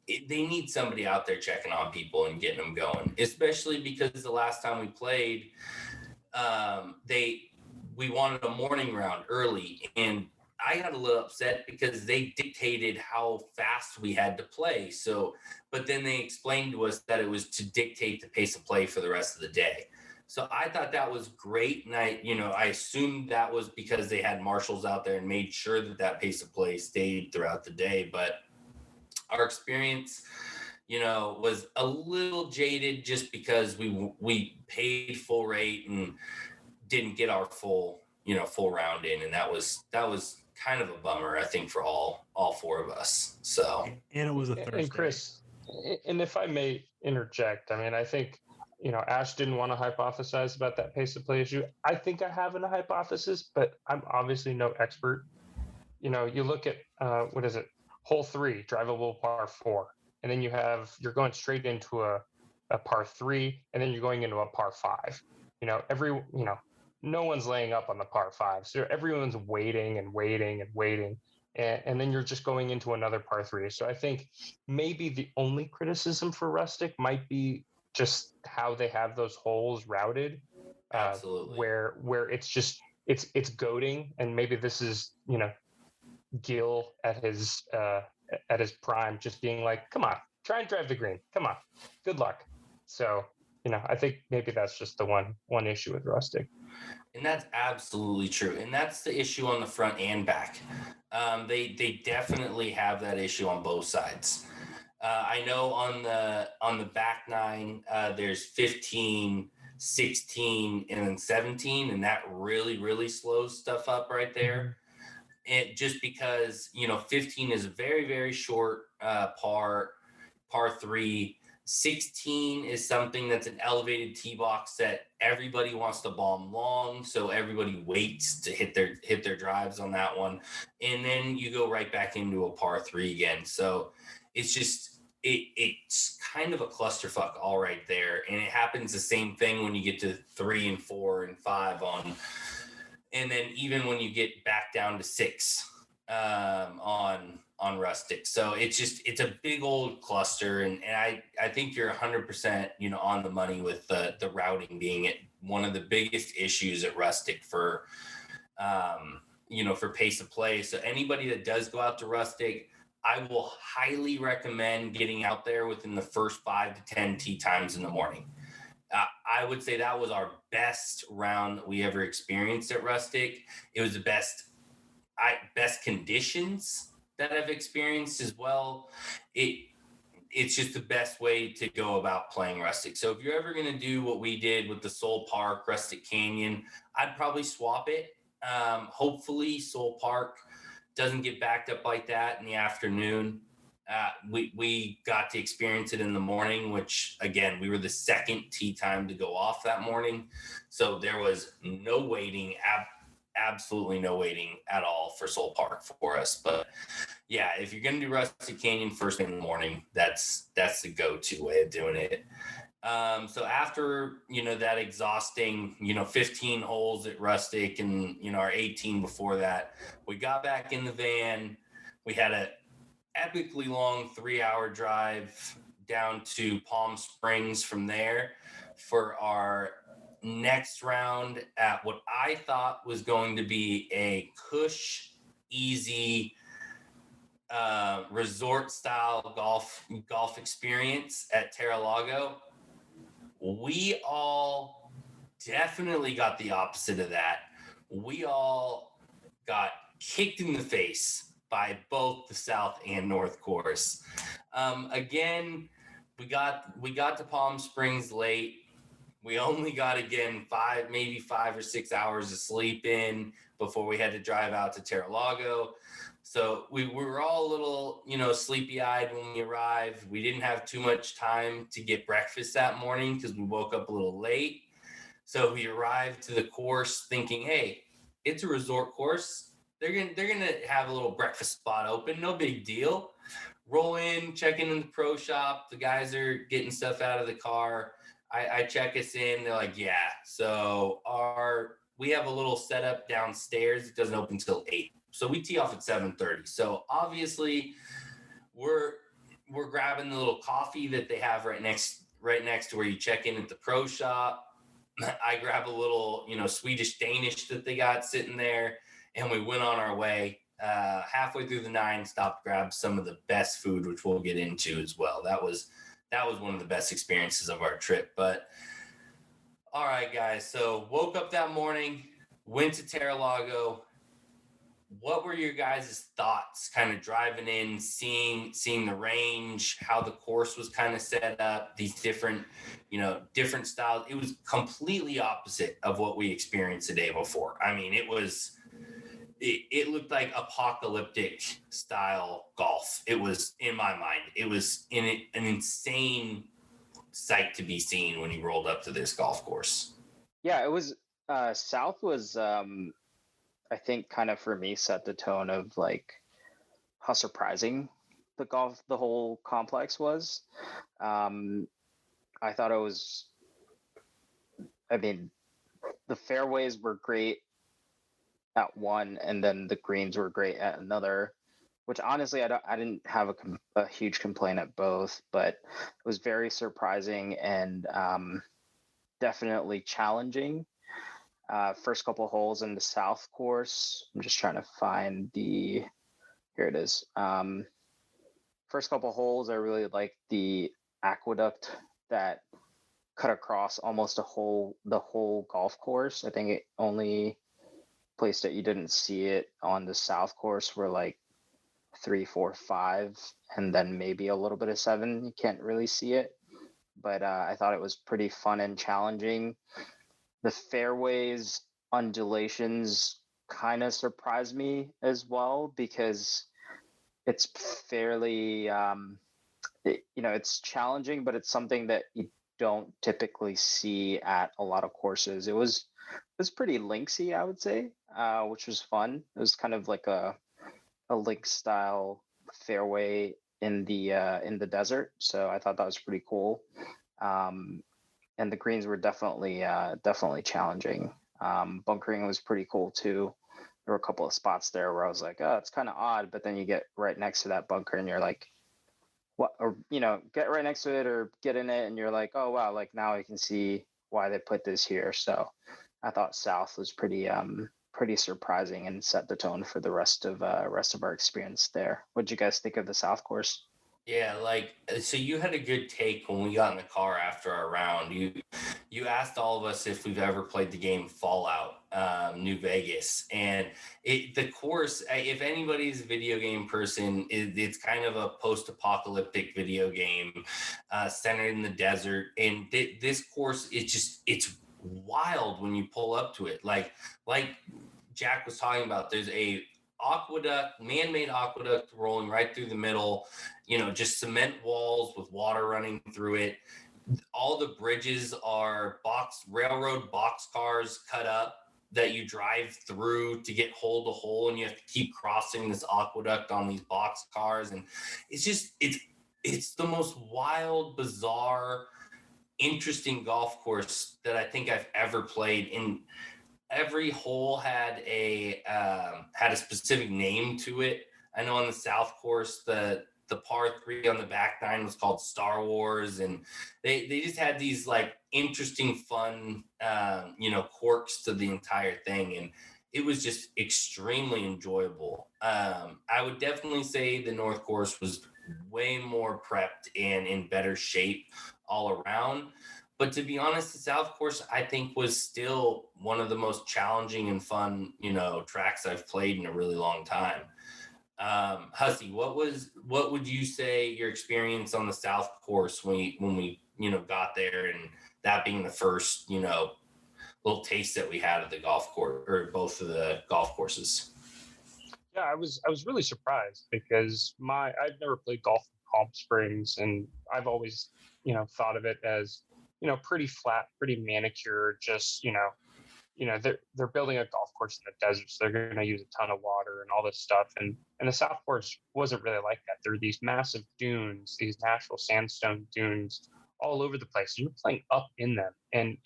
They need somebody out there checking on people and getting them going, especially because the last time we played, we wanted a morning round early, and I got a little upset because they dictated how fast we had to play. So, but then they explained to us that it was to dictate the pace of play for the rest of the day. So I thought that was great. And I assumed that was because they had marshals out there and made sure that pace of play stayed throughout the day. But our experience, was a little jaded just because we paid full rate and didn't get our full round in. And that was kind of a bummer, I think, for all 4 of us. So, and it was a Thursday. And Chris, and if I may interject, I mean, I think, Ash didn't want to hypothesize about that pace of play issue. I think I have a hypothesis, but I'm obviously no expert. You look at, hole 3, drivable par 4. And then you're going straight into a par 3, and then you're going into a par 5. No one's laying up on the par 5. So everyone's waiting and waiting and waiting. And then you're just going into another par 3. So I think maybe the only criticism for Rustic might be just how they have those holes routed. Absolutely. Where it's just, it's goading. And maybe this is, Gil at his prime, just being like, come on, try and drive the green. Come on. Good luck. So, I think maybe that's just the one issue with Rustic. And that's absolutely true. And that's the issue on the front and back. They definitely have that issue on both sides. I know on the back 9, there's 15, 16, and then 17, and that really, really slows stuff up right there. It just because 15 is a very, very short par 3. 16 is something that's an elevated tee box that everybody wants to bomb long, so everybody waits to hit their drives on that one, and then you go right back into a par 3 again. So it's it's kind of a clusterfuck all right there. And it happens the same thing when you get to 3 and 4 and 5 and then even when you get back down to 6 on Rustic. So it's a big old cluster. And I think you're 100%, on the money with the routing being one of the biggest issues at Rustic for, for pace of play. So anybody that does go out to Rustic, I will highly recommend getting out there within the first 5 to 10 tee times in the morning. I would say that was our best round that we ever experienced at Rustic. It was the best conditions that I've experienced as well. It's just the best way to go about playing Rustic. So if you're ever going to do what we did with the Soule Park, Rustic Canyon, I'd probably swap it. Hopefully Soule Park doesn't get backed up like that in the afternoon. We got to experience it in the morning, which again, we were the second tee time to go off that morning. So there was no waiting, absolutely no waiting at all for Soule Park for us. But yeah, if you're going to do Rustic Canyon first thing in the morning, that's the go-to way of doing it. So after, that exhausting, 15 holes at Rustic and, our 18 before that, we got back in the van. We had a epically long 3-hour drive down to Palm Springs from there for our next round at what I thought was going to be a cush, easy, resort style golf experience at Terra Lago. We all definitely got the opposite of that. We all got kicked in the face by both the South and North course. Again, we got to Palm Springs late. We only got, again, 5 or 6 hours of sleep in before we had to drive out to Terra Lago. So we were all a little, sleepy-eyed when we arrived. We didn't have too much time to get breakfast that morning because we woke up a little late. So we arrived to the course thinking, hey, it's a resort course. They're gonna have a little breakfast spot open. No big deal. Roll in, check in the pro shop. The guys are getting stuff out of the car. I check us in. They're like, yeah. So we have a little setup downstairs. It doesn't open till 8. So we tee off at 7:30. So obviously we're grabbing the little coffee that they have right next to where you check in at the pro shop. I grab a little, Swedish Danish that they got sitting there, and we went on our way. Halfway through the 9, stopped to grab some of the best food, which we'll get into as well. That was one of the best experiences of our trip. But all right, guys. So woke up that morning, went to Terra Lago. What were your guys' thoughts kind of driving in, seeing the range, how the course was kind of set up, these different styles? It was completely opposite of what we experienced the day before. I mean, it looked like apocalyptic style golf. It was, in my mind, it was an insane sight to be seen when you rolled up to this golf course. Yeah, it was, South was, I think kind of for me set the tone of like how surprising the whole complex was. I thought the fairways were great at one, and then the greens were great at another, which honestly, I didn't have a huge complaint at both, but it was very surprising and definitely challenging. First couple holes in the South course, I'm just trying to find here it is. First couple holes, I really liked the aqueduct that cut across almost the whole golf course. I think it only place that you didn't see it on the South course were like 3, 4, 5, and then maybe a little bit of 7. You can't really see it, but I thought it was pretty fun and challenging. The fairways undulations kind of surprised me as well, because it's fairly, it's challenging, but it's something that you don't typically see at a lot of courses. It was pretty linksy, I would say, which was fun. It was kind of like a link style fairway in the desert. So I thought that was pretty cool. And the greens were definitely challenging. Bunkering was pretty cool too. There were a couple of spots there where I was like, oh, it's kind of odd, but then you get right next to that bunker and you're like, what? Or get right next to it or get in it and you're like, oh wow, like now I can see why they put this here. So I thought South was pretty surprising and set the tone for the rest of our experience there. What'd you guys think of the South course? Yeah, so you had a good take when we got in the car after our round. You asked all of us if we've ever played the game Fallout, New Vegas, and the course. If anybody's a video game person, it's kind of a post-apocalyptic video game centered in the desert. And this course, it's wild when you pull up to it. Like Jack was talking about, there's a man-made aqueduct rolling right through the middle, just cement walls with water running through it. All the bridges are railroad box cars cut up that you drive through to get hole to hole, and you have to keep crossing this aqueduct on these box cars. And it's the most wild, bizarre, interesting golf course that I think I've ever played. In every hole had a specific name to it. I know on the South course, the par 3 on the back nine was called Star Wars, and they just had these like interesting, fun, quirks to the entire thing, and it was just extremely enjoyable. I would definitely say the North course was way more prepped and in better shape all around. But to be honest, the South course, I think, was still one of the most challenging and fun, tracks I've played in a really long time. Hussey, what would you say your experience on the South course when we got there, and that being the first, little taste that we had of the golf course, or both of the golf courses? Yeah, I was really surprised because I've never played golf in Palm Springs, and I've always thought of it as pretty flat, pretty manicured. Just they're building a golf course in the desert, so they're going to use a ton of water and all this stuff. And the South course wasn't really like that. There are these massive dunes, these natural sandstone dunes all over the place. You're playing up in them, and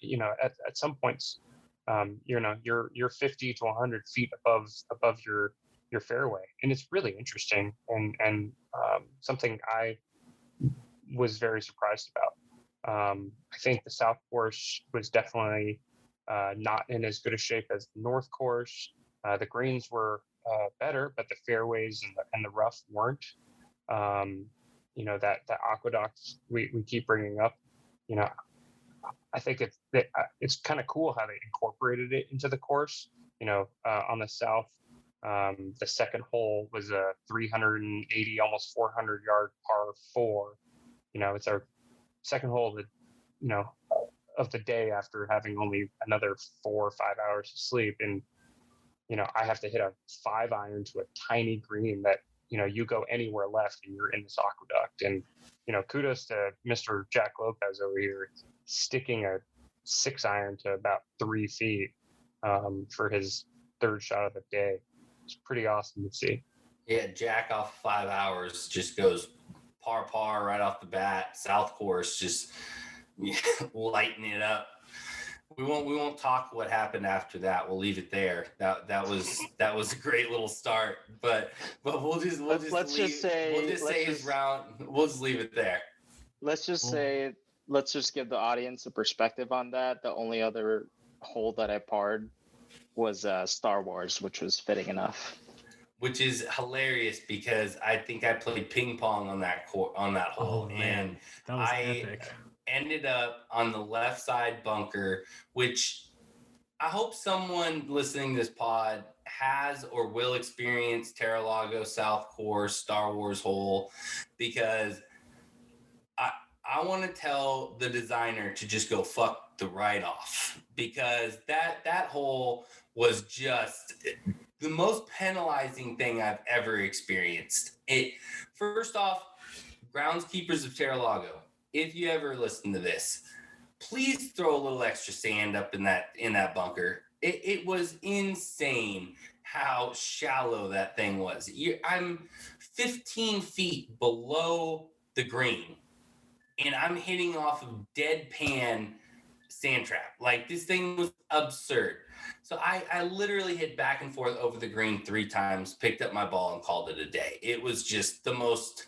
at some points, you're 50 to 100 feet above your fairway, and it's really interesting and something I was very surprised about. I think the South course was definitely not in as good a shape as the North course. The greens were better, but the fairways and the rough weren't. That aqueduct we keep bringing up. I think it's kind of cool how they incorporated it into the course. On the South, the second hole was a 380, almost 400 yard par 4. It's our second hole of the day after having only another 4 or 5 hours of sleep, and I have to hit a 5-iron to a tiny green that you go anywhere left and you're in this aqueduct. And kudos to Mr. Jack Lopez over here sticking a 6-iron to about 3 feet for his third shot of the day. It's pretty awesome to see. Yeah, Jack off 5 hours just goes par right off the bat. South course just lighten it up. We won't talk what happened after that. We'll leave it there. That was a great little start. But we'll just say his round. We'll just leave it there. Let's just give the audience a perspective on that. The only other hole that I parred was Star Wars, which was fitting enough. Which is hilarious because I think I played ping pong on that hole, and that was epic. Ended up on the left side bunker, which I hope someone listening to this pod has or will experience Terra Lago, South Course, Star Wars hole, because I want to tell the designer to just go fuck the write-off, because that hole was just the most penalizing thing I've ever experienced. First off, groundskeepers of Terra Lago, if you ever listen to this, please throw a little extra sand up in that bunker. It was insane how shallow that thing was. I'm 15 feet below the green, and I'm hitting off of deadpan sand trap. Like, this thing was absurd. So I literally hit back and forth over the green 3 times, picked up my ball, and called it a day. It was just the most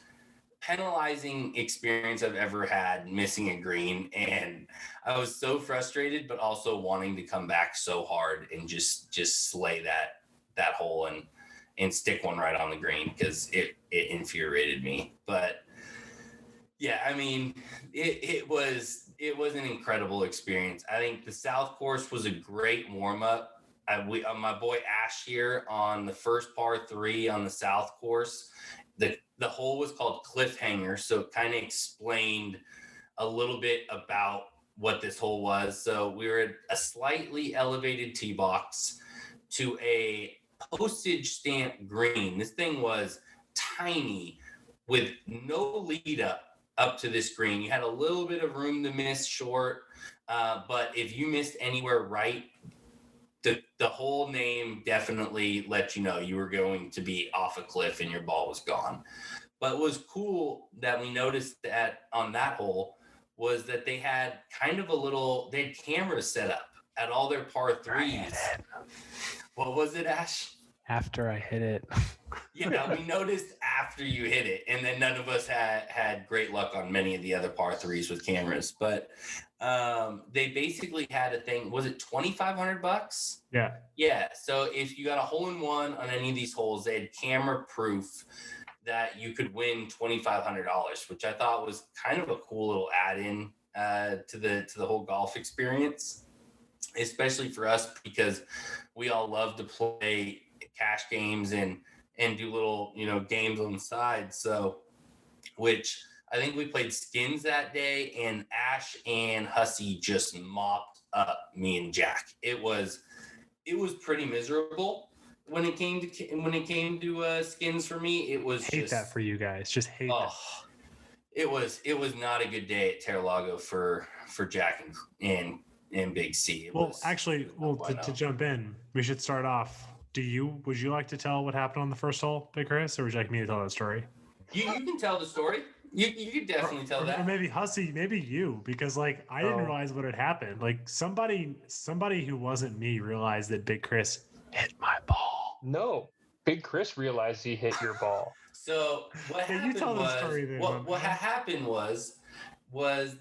penalizing experience I've ever had, missing a green. And I was so frustrated, but also wanting to come back so hard and just slay that hole and stick one right on the green, because it infuriated me. But yeah, I mean, it was an incredible experience. I think the South course was a great warm up. My boy Ash here on the first par 3 on the South course, the hole was called Cliffhanger, so it kind of explained a little bit about what this hole was. So we were at a slightly elevated tee box to a postage stamp green. This thing was tiny with no lead up to this green. You had a little bit of room to miss short, but if you missed anywhere right, the whole name definitely let you know you were going to be off a cliff and your ball was gone. But what was cool that we noticed that on that hole was that they had they had cameras set up at all their par 3s. What was it, Ash? After I hit it. Yeah, we noticed after you hit it, and then none of us had great luck on many of the other par 3s with cameras. But they basically had a thing. Was it $2,500? Yeah. So if you got a hole in one on any of these holes, they had camera proof that you could win $2,500, which I thought was kind of a cool little add-in to the whole golf experience, especially for us, because we all love to play cash games and do little, games on the side. So, which I think we played skins that day, and Ash and Hussey just mopped up me and Jack. It was pretty miserable when it came to skins for me. It was hate that for you guys. Just hate that. It was not a good day at Terra Lago for Jack and Big C. To jump in, we should start off. Would you like to tell what happened on the first hole, Big Chris, or would you like me to tell that story? You can tell the story. You could definitely tell that. Or maybe Hussey, maybe you, because I didn't realize what had happened. Like somebody who wasn't me realized that Big Chris hit my ball. No, Big Chris realized he hit your ball. So what happened was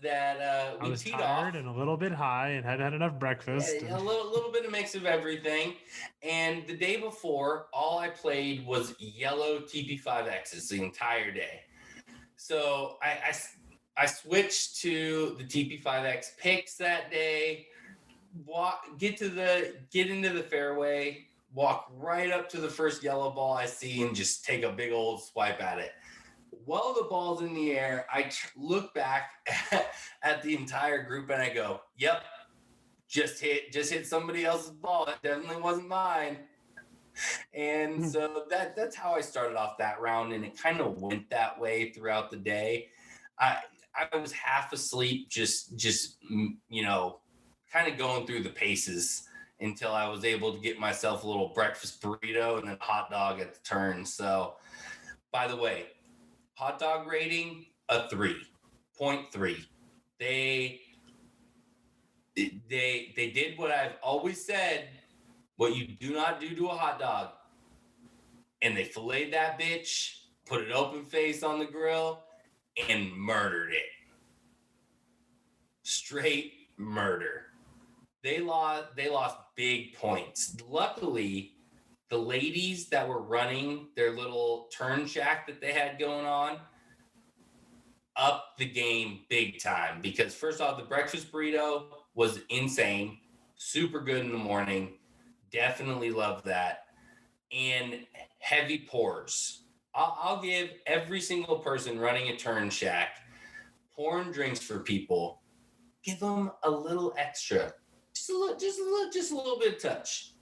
that we I was teed tired off and a little bit high and hadn't had enough breakfast. A little bit of mix of everything. And the day before, all I played was yellow TP5Xs the entire day. So I switched to the TP5X picks that day. Get into the fairway, walk right up to the first yellow ball I see, and just take a big old swipe at it. While the ball's in the air, I look back at the entire group and I go, "Yep, just hit somebody else's ball. It definitely wasn't mine." And so that's how I started off that round, and it kind of went that way throughout the day. I was half asleep, just kind of going through the paces until I was able to get myself a little breakfast burrito and then a hot dog at the turn. So, by the way, hot dog rating, a 3.3. They did what I've always said, what you do not do to a hot dog. And they filleted that bitch, put it open face on the grill, and murdered it. Straight murder. They lost big points. Luckily, the ladies that were running their little turn shack that they had going on upped the game big time, because first off, the breakfast burrito was insane, super good in the morning. Definitely love that. And heavy pours. I'll give every single person running a turn shack pouring drinks for people. Give them a little extra, just a little bit of touch.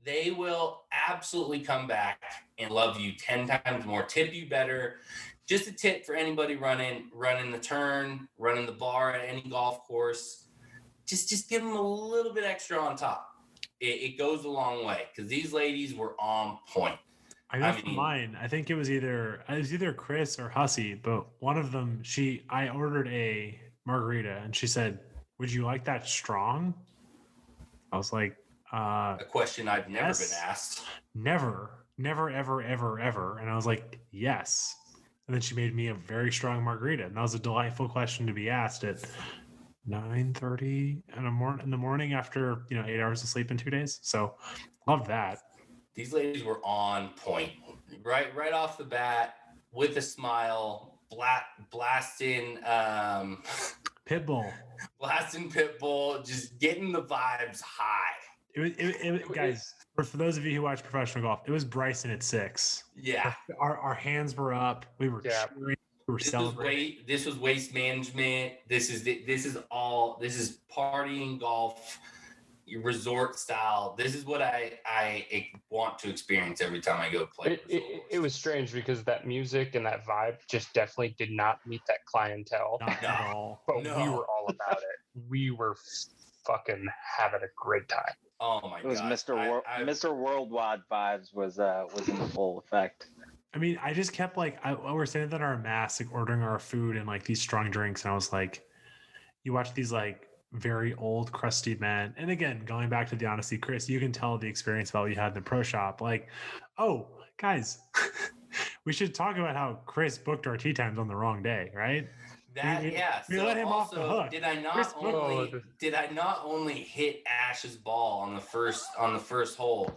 They will absolutely come back and love you 10 times more, tip you better. Just a tip for anybody running the turn, running the bar at any golf course. Just give them a little bit extra on top. it goes a long way because these ladies were on point. I know I for mean- mine, I think it was either Chris or Hussey, but one of them, I ordered a margarita and she said, "Would you like that strong?" I was like, A question I've never Yes. been asked. never, ever, ever, ever. And I was like, yes. And then she made me a very strong margarita. And that was a delightful question to be asked at 9:30 in the morning after, 8 hours of sleep in 2 days. So love that. These ladies were on point, right off the bat with a smile, blasting Pitbull. blasting Pitbull, just getting the vibes high. Guys, for those of you who watch professional golf, it was Bryson at 6. Yeah. Our hands were up. We were Yeah. cheering. We were celebrating. This was waste management. This is partying golf, resort style. This is what I want to experience every time I go play. It was strange because that music and that vibe just definitely did not meet that clientele. Not at all. But No. we were all about it. We were fucking having a great time. Oh my It was god. Mr. Worldwide vibes was in full effect. I mean, I just kept we're sitting at our mass, ordering our food and these strong drinks, and I was like, you watch these very old, crusty men, and again, going back to the honesty, Chris, you can tell the experience about what you had in the pro shop. Oh, guys, we should talk about how Chris booked our tea times on the wrong day, right? We let him off the hook. Did I Chris not only hit Ash's ball on the first hole,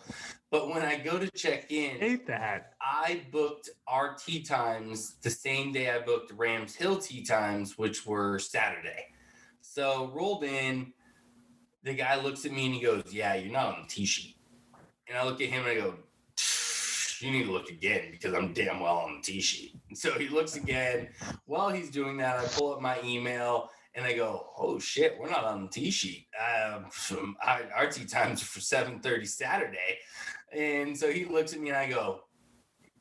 but when I go to check in, Hate that. I booked our tea times the same day I booked Rams Hill tea times, which were Saturday. So rolled in, the guy looks at me and he goes, "Yeah, you're not on the tee sheet." And I look at him and I go, "You need to look again because I'm damn well on the tee sheet." And so he looks again. While he's doing that, I pull up my email and I go, "Oh shit, we're not on the tee sheet. Our tee times are for 7:30 Saturday." And so he looks at me and I go,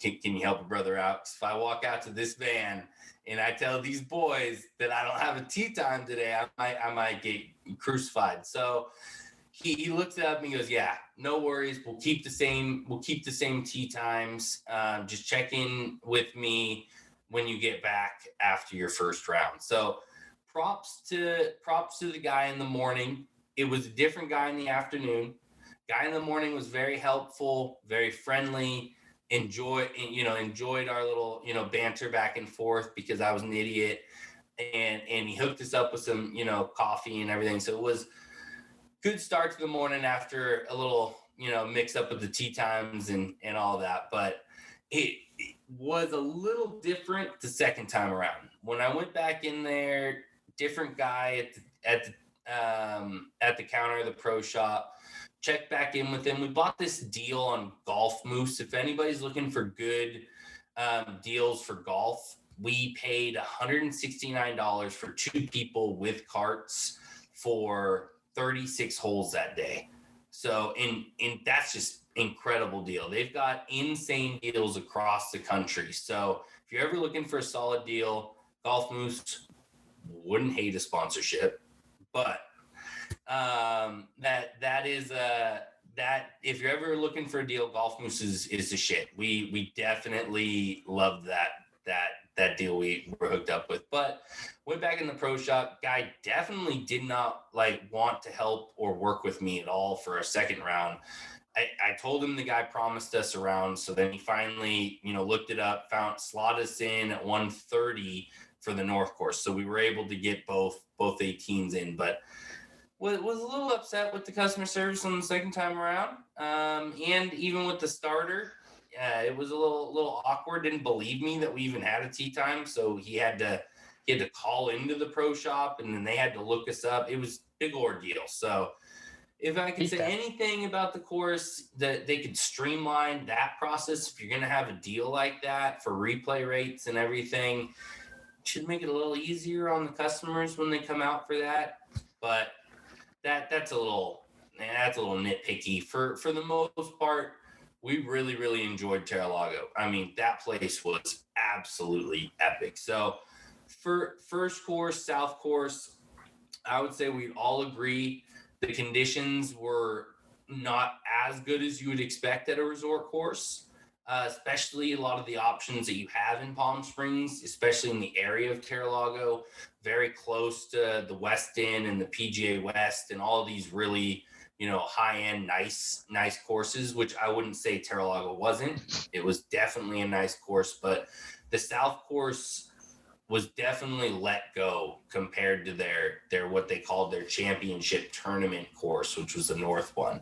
Can you help a brother out? 'Cause if I walk out to this van and I tell these boys that I don't have a tea time today, I might get crucified." So he looks up and he goes, "Yeah, no worries. We'll keep the same tea times. Just check in with me when you get back after your first round." So props to the guy in the morning. It was a different guy in the afternoon. Guy in the morning was very helpful, very friendly. Enjoyed our little banter back and forth because I was an idiot, and he hooked us up with some coffee and everything. So it was good start to the morning after a little mix up with the tea times and all that. But it was a little different the second time around. When I went back in there, different guy at the counter of the pro shop. Check back in with him. We bought this deal on Golf Moose. If anybody's looking for good deals for golf, we paid $169 for 2 people with carts for 36 holes that day. So, and that's just incredible deal. They've got insane deals across the country. So if you're ever looking for a solid deal, Golf Moose wouldn't hate a sponsorship, but that is that if you're ever looking for a deal, Golf Moose is the shit. We definitely loved that deal we were hooked up with. But went back in the pro shop. Guy definitely did not want to help or work with me at all for a second round. I told him the guy promised us a round, so then he finally looked it up, slotted us in at 130 for the North course. So we were able to get both 18s in, but was a little upset with the customer service on the second time around, and even with the starter, it was a little awkward. Didn't believe me that we even had a tea time, so he had to call into the pro shop, and then they had to look us up. It was a big ordeal. So if I could say anything about the course, that they could streamline that process. If you're going to have a deal like that for replay rates and everything, it should make it a little easier on the customers when they come out for that. But that's a little nitpicky. For the most part, we really, really enjoyed Terra Lago. I mean, that place was absolutely epic. So for first course, South course, I would say we all agree the conditions were not as good as you would expect at a resort course, especially a lot of the options that you have in Palm Springs, especially in the area of Terra Lago, very close to the West End and the PGA West and all of these really, high-end, nice courses, which I wouldn't say Terra Lago wasn't. It was definitely a nice course, but the South course was definitely let go compared to their what they called their championship tournament course, which was the North one.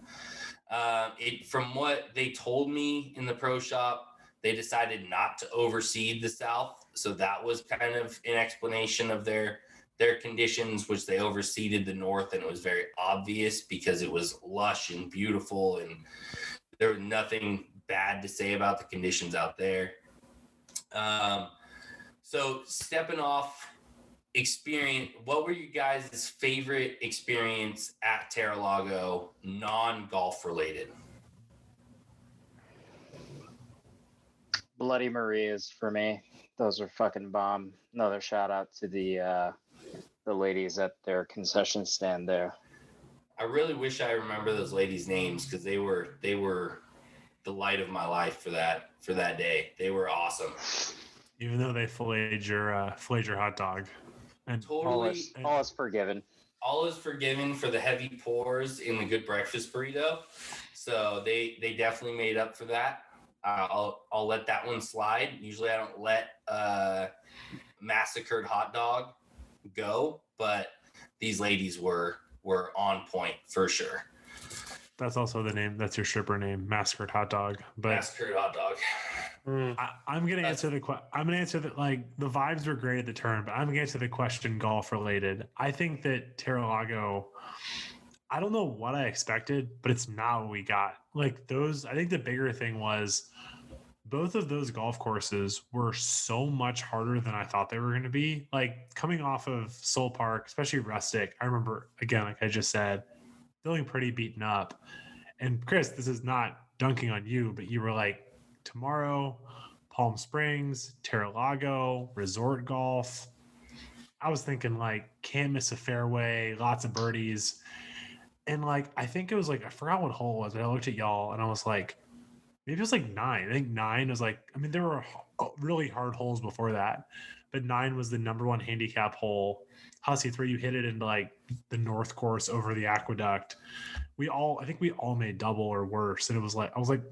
From what they told me in the pro shop, they decided not to overseed the South. So that was kind of an explanation of their conditions, which they overseeded the North, and it was very obvious because it was lush and beautiful, and there was nothing bad to say about the conditions out there. So stepping off experience, what were you guys' favorite experience at Terra Lago, non-golf related? Bloody Marias for me. Those are fucking bomb. Another shout out to the ladies at their concession stand there. I really wish I remember those ladies' names because they were the light of my life for that day. They were awesome. Even though they filleted your hot dog. And Totally. All is forgiven. All is forgiven for the heavy pours in the good breakfast burrito. So they definitely made up for that. I'll let that one slide. Usually I don't let massacred hot dog go, but these ladies were on point for sure. that's also the name. That's your stripper name, Massacred Hot Dog. But Massacred hot dog. I'm gonna answer I'm gonna answer that. Like, the vibes were great at the turn, but I'm gonna answer the question golf related. I think that Terra Lago, I don't know what I expected, but it's not what we got. Like, those, I think the bigger thing was both of those golf courses were so much harder than I thought they were going to be. Like, coming off of Soule Park, especially Rustic, I remember, again, like I just said, feeling pretty beaten up. And Chris, this is not dunking on you, but you were like, tomorrow, Palm Springs, Terra Lago, resort golf. I was thinking, like, can't miss a fairway, lots of birdies. And, like, I think it was like, I forgot what hole it was, but I looked at y'all and I was like, maybe it was like 9. I think 9 was like, I mean, there were really hard holes before that, but 9 was the number one handicap hole. Hussey, where you hit it into like the north course over the aqueduct. I think we all made double or worse. And it was like, I was like,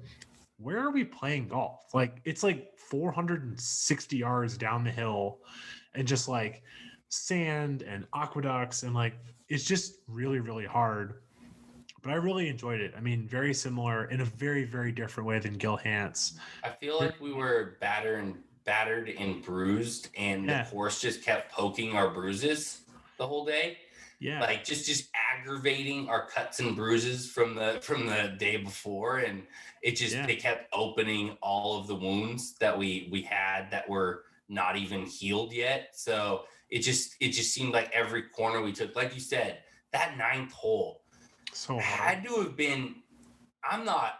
where are we playing golf? Like, it's like 460 yards down the hill and just like sand and aqueducts. And like, it's just really, really hard. But I really enjoyed it. I mean, very similar in a very, very different way than Gil Hanse. I feel like we were battered and bruised, and the course just kept poking our bruises the whole day. Yeah, like just aggravating our cuts and bruises from the day before, and they kept opening all of the wounds that we had that were not even healed yet. So it just seemed like every corner we took, like you said, that 9th hole. So hard. Had to have been, I'm not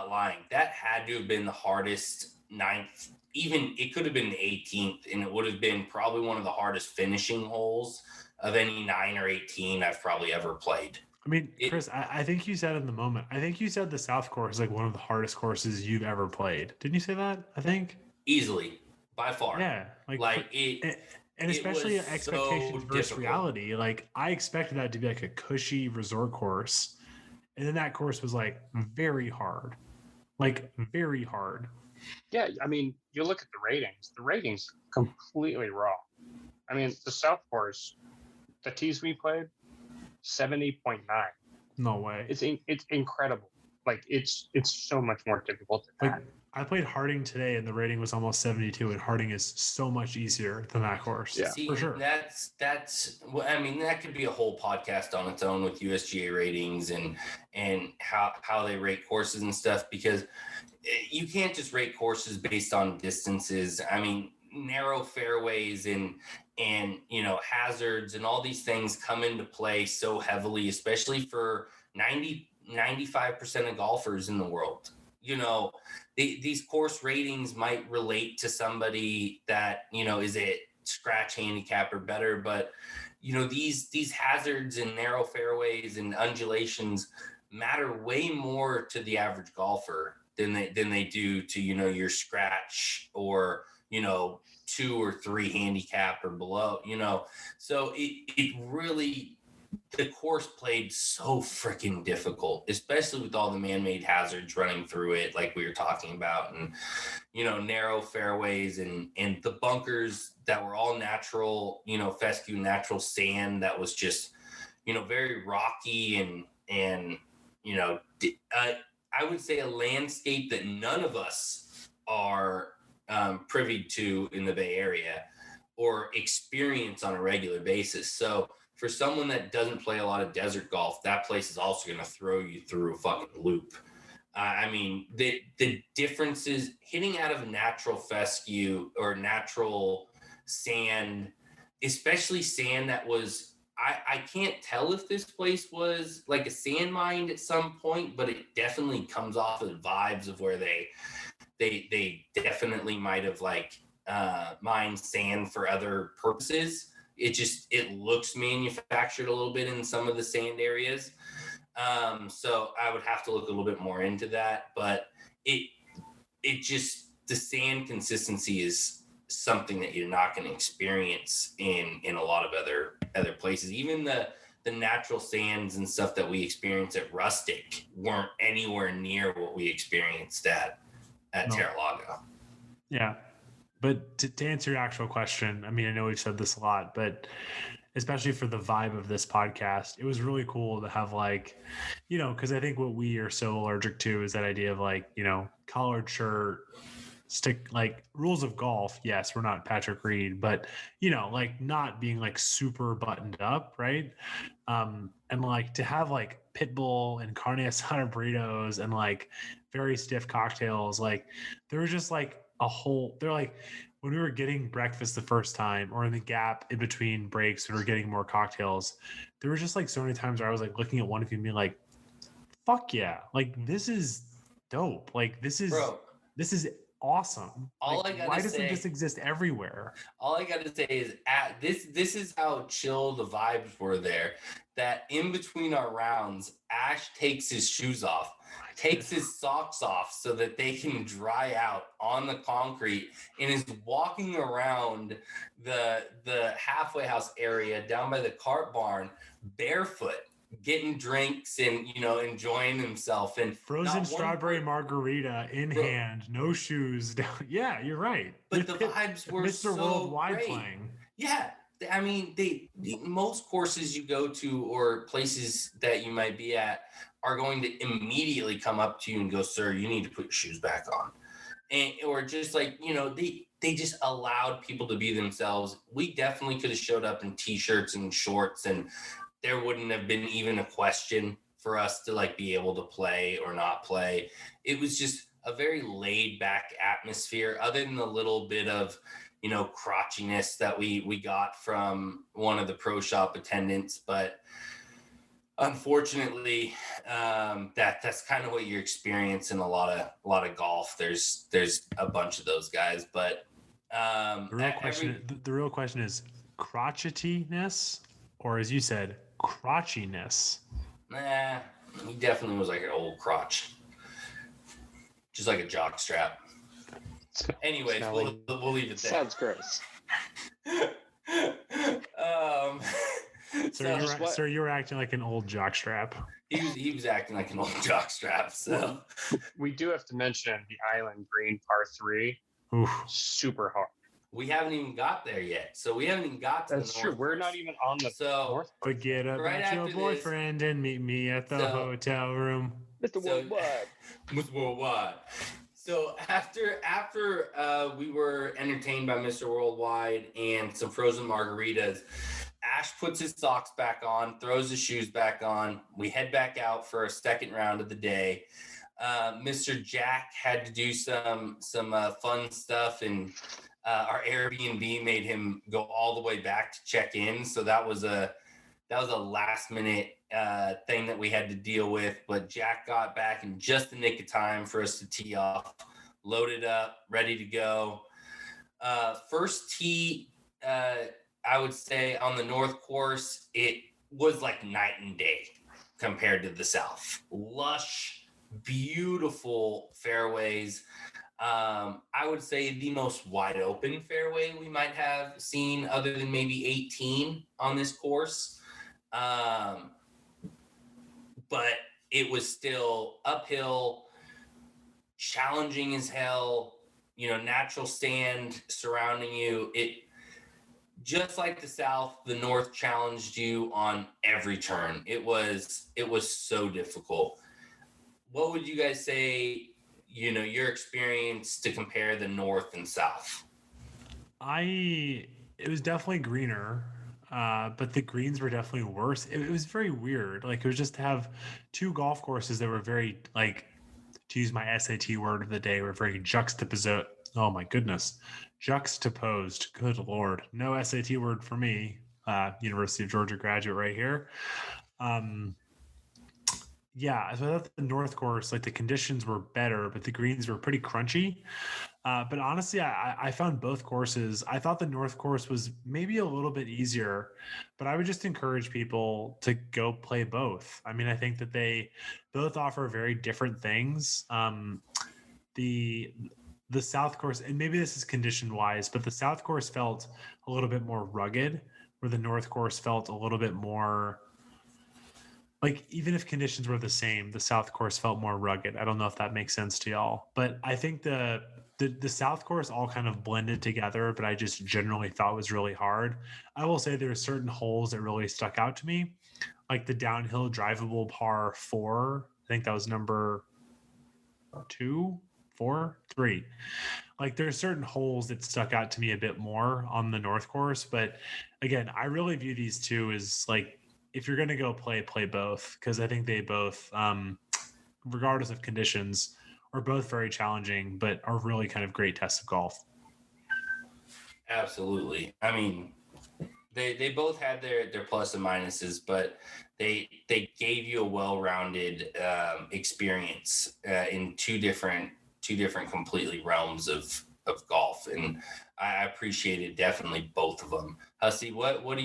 lying, that had to have been the hardest 9th. Even it could have been the 18th, and it would have been probably one of the hardest finishing holes of any 9 or 18 I've probably ever played. I mean, Chris, I think you said in the moment, I think you said the South course is like one of the hardest courses you've ever played. Didn't you say that? I think easily, by far. Yeah, and especially expectations versus reality. Like, I expected that to be like a cushy resort course, and then that course was like very hard, like very hard. Yeah, I mean, you look at the ratings. The ratings completely wrong. I mean, the South course, the tees we played, 70.9. No way. It's incredible. Like, it's so much more difficult than that. I played Harding today, and the rating was almost 72, and Harding is so much easier than that course. Yeah, see, for sure. That's. I mean, that could be a whole podcast on its own with USGA ratings and how they rate courses and stuff, because you can't just rate courses based on distances. I mean, narrow fairways and hazards and all these things come into play so heavily, especially for 95% of golfers in the world. These course ratings might relate to somebody that, is a scratch handicap or better, but these hazards and narrow fairways and undulations matter way more to the average golfer than they do to, you know, your scratch or, you know, 2 or 3 handicap or below, you know. So it really, the course played so freaking difficult, especially with all the man-made hazards running through it, like we were talking about, and, you know, narrow fairways and the bunkers that were all natural, you know, fescue natural sand that was just, you know, very rocky and you know, I would say a landscape that none of us are privy to in the Bay Area or experience on a regular basis. So for someone that doesn't play a lot of desert golf, that place is also going to throw you through a fucking loop. I mean, the differences hitting out of natural fescue or natural sand, especially sand that was, I can't tell if this place was like a sand mine at some point, but it definitely comes off of the vibes of where they definitely might have like mined sand for other purposes. It looks manufactured a little bit in some of the sand areas. So I would have to look a little bit more into that, but it just, the sand consistency is something that you're not going to experience in a lot of other places. Even the natural sands and stuff that we experienced at Rustic weren't anywhere near what we experienced at Terra Lago. Yeah. But to answer your actual question, I mean, I know we've said this a lot, but especially for the vibe of this podcast, it was really cool to have like, you know, because I think what we are so allergic to is that idea of like, you know, collared shirt, stick, like rules of golf. Yes, we're not Patrick Reed, but, you know, like not being like super buttoned up, right? And like to have like Pitbull and carne asada burritos and like very stiff cocktails, like there was just like a whole, they're like, when we were getting breakfast the first time or in the gap in between breaks when we were getting more cocktails, there was just like so many times where I was like looking at one of you and being like, fuck yeah, like this is dope, like this is awesome. All Like, I gotta why doesn't say, this exist everywhere? all I gotta say is this is how chill the vibes were there. That in between our rounds, Ash takes his shoes off, takes his socks off so that they can dry out on the concrete, and is walking around the halfway house area down by the cart barn barefoot, getting drinks and, you know, enjoying himself. And Frozen strawberry margarita in hand, no shoes down. Yeah, you're right. But the vibes were Mr. so Worldwide great. playing. Yeah, I mean, most courses you go to or places that you might be at are going to immediately come up to you and go, "Sir, you need to put your shoes back on," and or just like, you know, they just allowed people to be themselves. We definitely could have showed up in t-shirts and shorts, and there wouldn't have been even a question for us to like be able to play or not play. It was just a very laid back atmosphere, other than the little bit of, you know, crotchiness that we got from one of the pro shop attendants. But unfortunately, that's kind of what you experience in a lot of golf. There's a bunch of those guys, but the real question is crotchetiness, or as you said, crotchiness. Nah, he definitely was like an old crotch, just like a jock strap. Anyways, we'll leave it there. Sounds gross. Sir, you were acting like an old jockstrap. He was acting like an old jockstrap. So we do have to mention the Island Green par 3. Oof. Super hard. We haven't even got there yet. So we haven't even got to That's the true. north We're course. not even on the north. Forget about Right your after boyfriend and meet me at the hotel room. Mr. Worldwide. Mr. Worldwide. So after we were entertained by Mr. Worldwide and some frozen margaritas, Ash puts his socks back on, throws his shoes back on. We head back out for a second round of the day. Mr. Jack had to do some fun stuff, and our Airbnb made him go all the way back to check in. So that was a last minute thing that we had to deal with. But Jack got back in just the nick of time for us to tee off, loaded up, ready to go. First tee, I would say on the north course, it was like night and day. compared to the South. Lush, beautiful fairways. I would say the most wide open fairway we might have seen, other than maybe 18 on this course. But it was still uphill, challenging as hell, natural stand surrounding you. It, just like the South, the North challenged you on every turn. It was so difficult. What would you guys say, your experience to compare the North and South? It was definitely greener, but the greens were definitely worse. It was very weird. Like, it was just to have two golf courses that were very, like, to use my SAT word of the day, were very juxtaposed. Oh my goodness. Juxtaposed. Good Lord. No SAT word for me. University of Georgia graduate right here. Yeah, so I thought the North course, like, the conditions were better, but the greens were pretty crunchy. But honestly, I found both courses. I thought the North course was maybe a little bit easier, but I would just encourage people to go play both. I mean, I think that they both offer very different things. The South course, and maybe this is condition wise, but the South course felt a little bit more rugged, where the North course felt a little bit more, like, even if conditions were the same, the South course felt more rugged. I don't know if that makes sense to y'all, but I think the South course all kind of blended together, but I just generally thought was really hard. I will say there were certain holes that really stuck out to me, like the downhill drivable par 4. I think that was number 2, 4, 3. Like, there are certain holes that stuck out to me a bit more on the North course, but again, I really view these two as, like, if you're going to go play both, because I think they both, regardless of conditions, are both very challenging, but are really kind of great tests of golf. Absolutely. I mean, they both had their plus and minuses, but they gave you a well-rounded experience in two different completely realms of golf, and I appreciated definitely both of them. Hussey, what would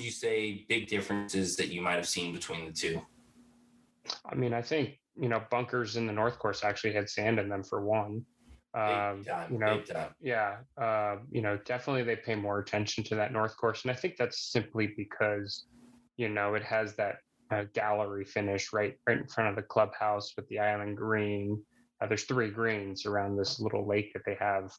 you say big differences that you might have seen between the two? I mean, I think, bunkers in the North course actually had sand in them for one. Big time. Yeah, definitely they pay more attention to that North course. And I think that's simply because, it has that gallery finish right in front of the clubhouse with the island green. There's 3 greens around this little lake that they have.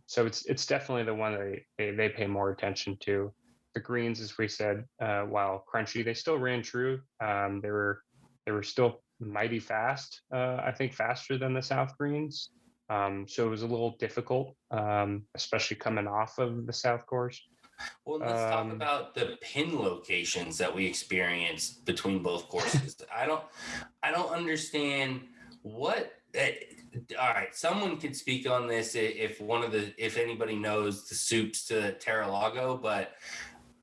So it's definitely the one that they pay more attention to. The greens, as we said, while crunchy, they still ran true. They were still mighty fast. I think faster than the South greens. So it was a little difficult, especially coming off of the South course. Well, let's talk about the pin locations that we experienced between both courses. I don't understand what. All right, someone could speak on this if anybody knows the soups to Terra Lago, but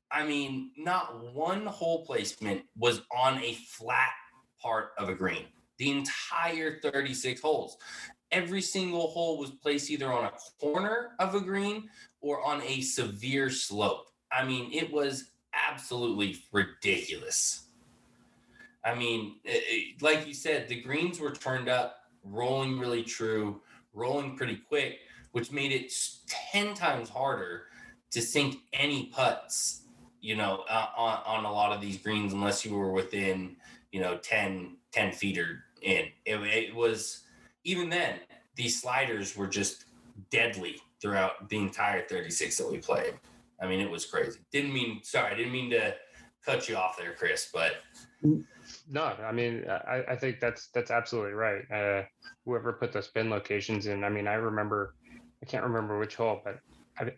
I mean, not one hole placement was on a flat part of a green. The entire 36 holes. Every single hole was placed either on a corner of a green or on a severe slope. I mean, it was absolutely ridiculous. I mean, like you said, the greens were turned up, rolling really true, rolling pretty quick, which made it 10 times harder to sink any putts, on a lot of these greens, unless you were within, 10 feet or in. It was, even then, these sliders were just deadly throughout the entire 36 that we played. I mean, it was crazy. I didn't mean to cut you off there, Chris, but no, I mean, I think that's absolutely right. Whoever put those pin locations in, I mean, I can't remember which hole, but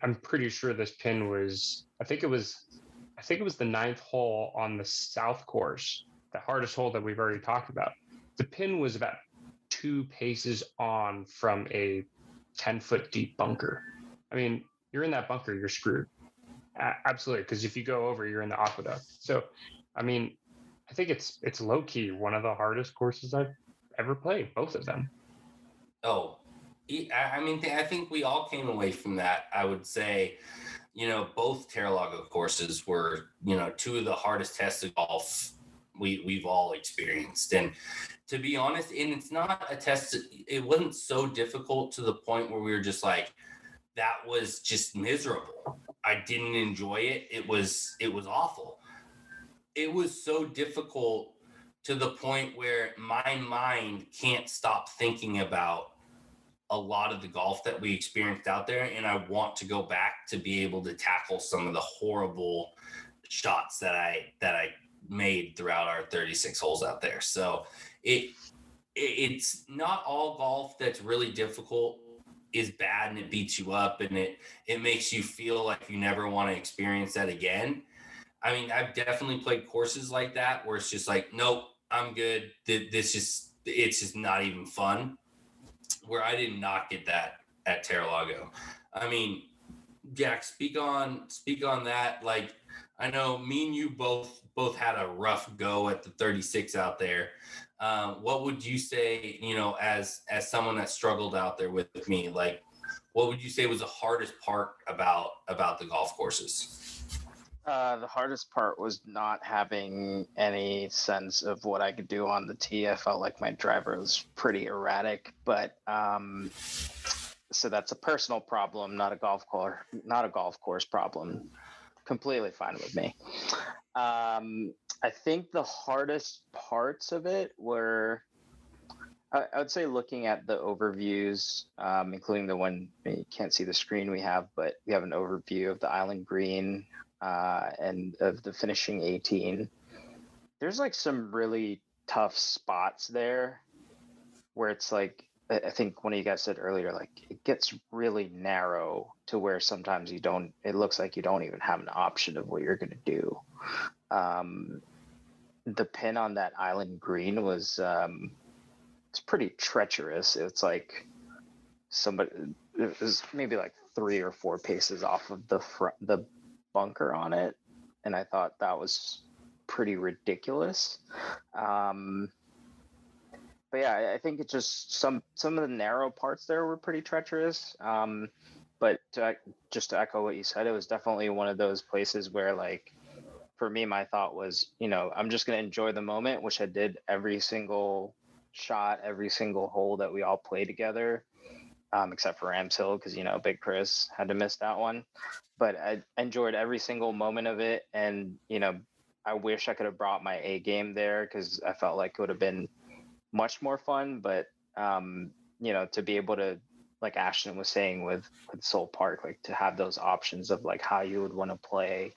I'm pretty sure this pin was, I think it was the 9th hole on the South course, the hardest hole that we've already talked about. The pin was about 2 paces on from a 10-foot deep bunker. I mean, you're in that bunker, you're screwed. Absolutely, because if you go over, you're in the aqueduct. So, I mean, I think it's low key one of the hardest courses I've ever played, both of them. Oh, I mean, I think we all came away from that. I would say, both Terra Lago courses were, 2 of the hardest tests of golf we've all experienced. And to be honest, and it's not a test, it wasn't so difficult to the point where we were just like, that was just miserable. I didn't enjoy it. It was awful. It was so difficult to the point where my mind can't stop thinking about a lot of the golf that we experienced out there. And I want to go back to be able to tackle some of the horrible shots that I made throughout our 36 holes out there. So it's not all golf that's really difficult is bad and it beats you up and it makes you feel like you never want to experience that again. I mean, I've definitely played courses like that where it's just like, nope, I'm good. It's just not even fun. Where I did not get that at Terra Lago. I mean, Jack, speak on that. Like, I know me and you both had a rough go at the 36 out there. What would you say, as someone that struggled out there with me, like, what would you say was the hardest part about the golf courses? The hardest part was not having any sense of what I could do on the tee. I felt like my driver was pretty erratic, but so that's a personal problem, not a golf course problem. Completely fine with me. I think the hardest parts of it were, I would say, looking at the overviews, including the one you can't see the screen we have, but we have an overview of the island green and of the finishing 18. There's like some really tough spots there where it's like, I think one of you guys said earlier, like it gets really narrow to where sometimes it looks like you don't even have an option of what you're going to do. The pin on that island green was, it's pretty treacherous. It's like it was maybe like 3 or 4 paces off of the bunker on it. And I thought that was pretty ridiculous. But yeah, I think it's just some of the narrow parts there were pretty treacherous. But just to echo what you said, it was definitely one of those places where, like, for me, my thought was, I'm just going to enjoy the moment, which I did every single shot, every single hole that we all played together, except for Rams Hill, because, Big Chris had to miss that one. But I enjoyed every single moment of it. And, I wish I could have brought my A game there because I felt like it would have been much more fun. But, to be able to, like Ashton was saying with Soule Park, like to have those options of like how you would want to play,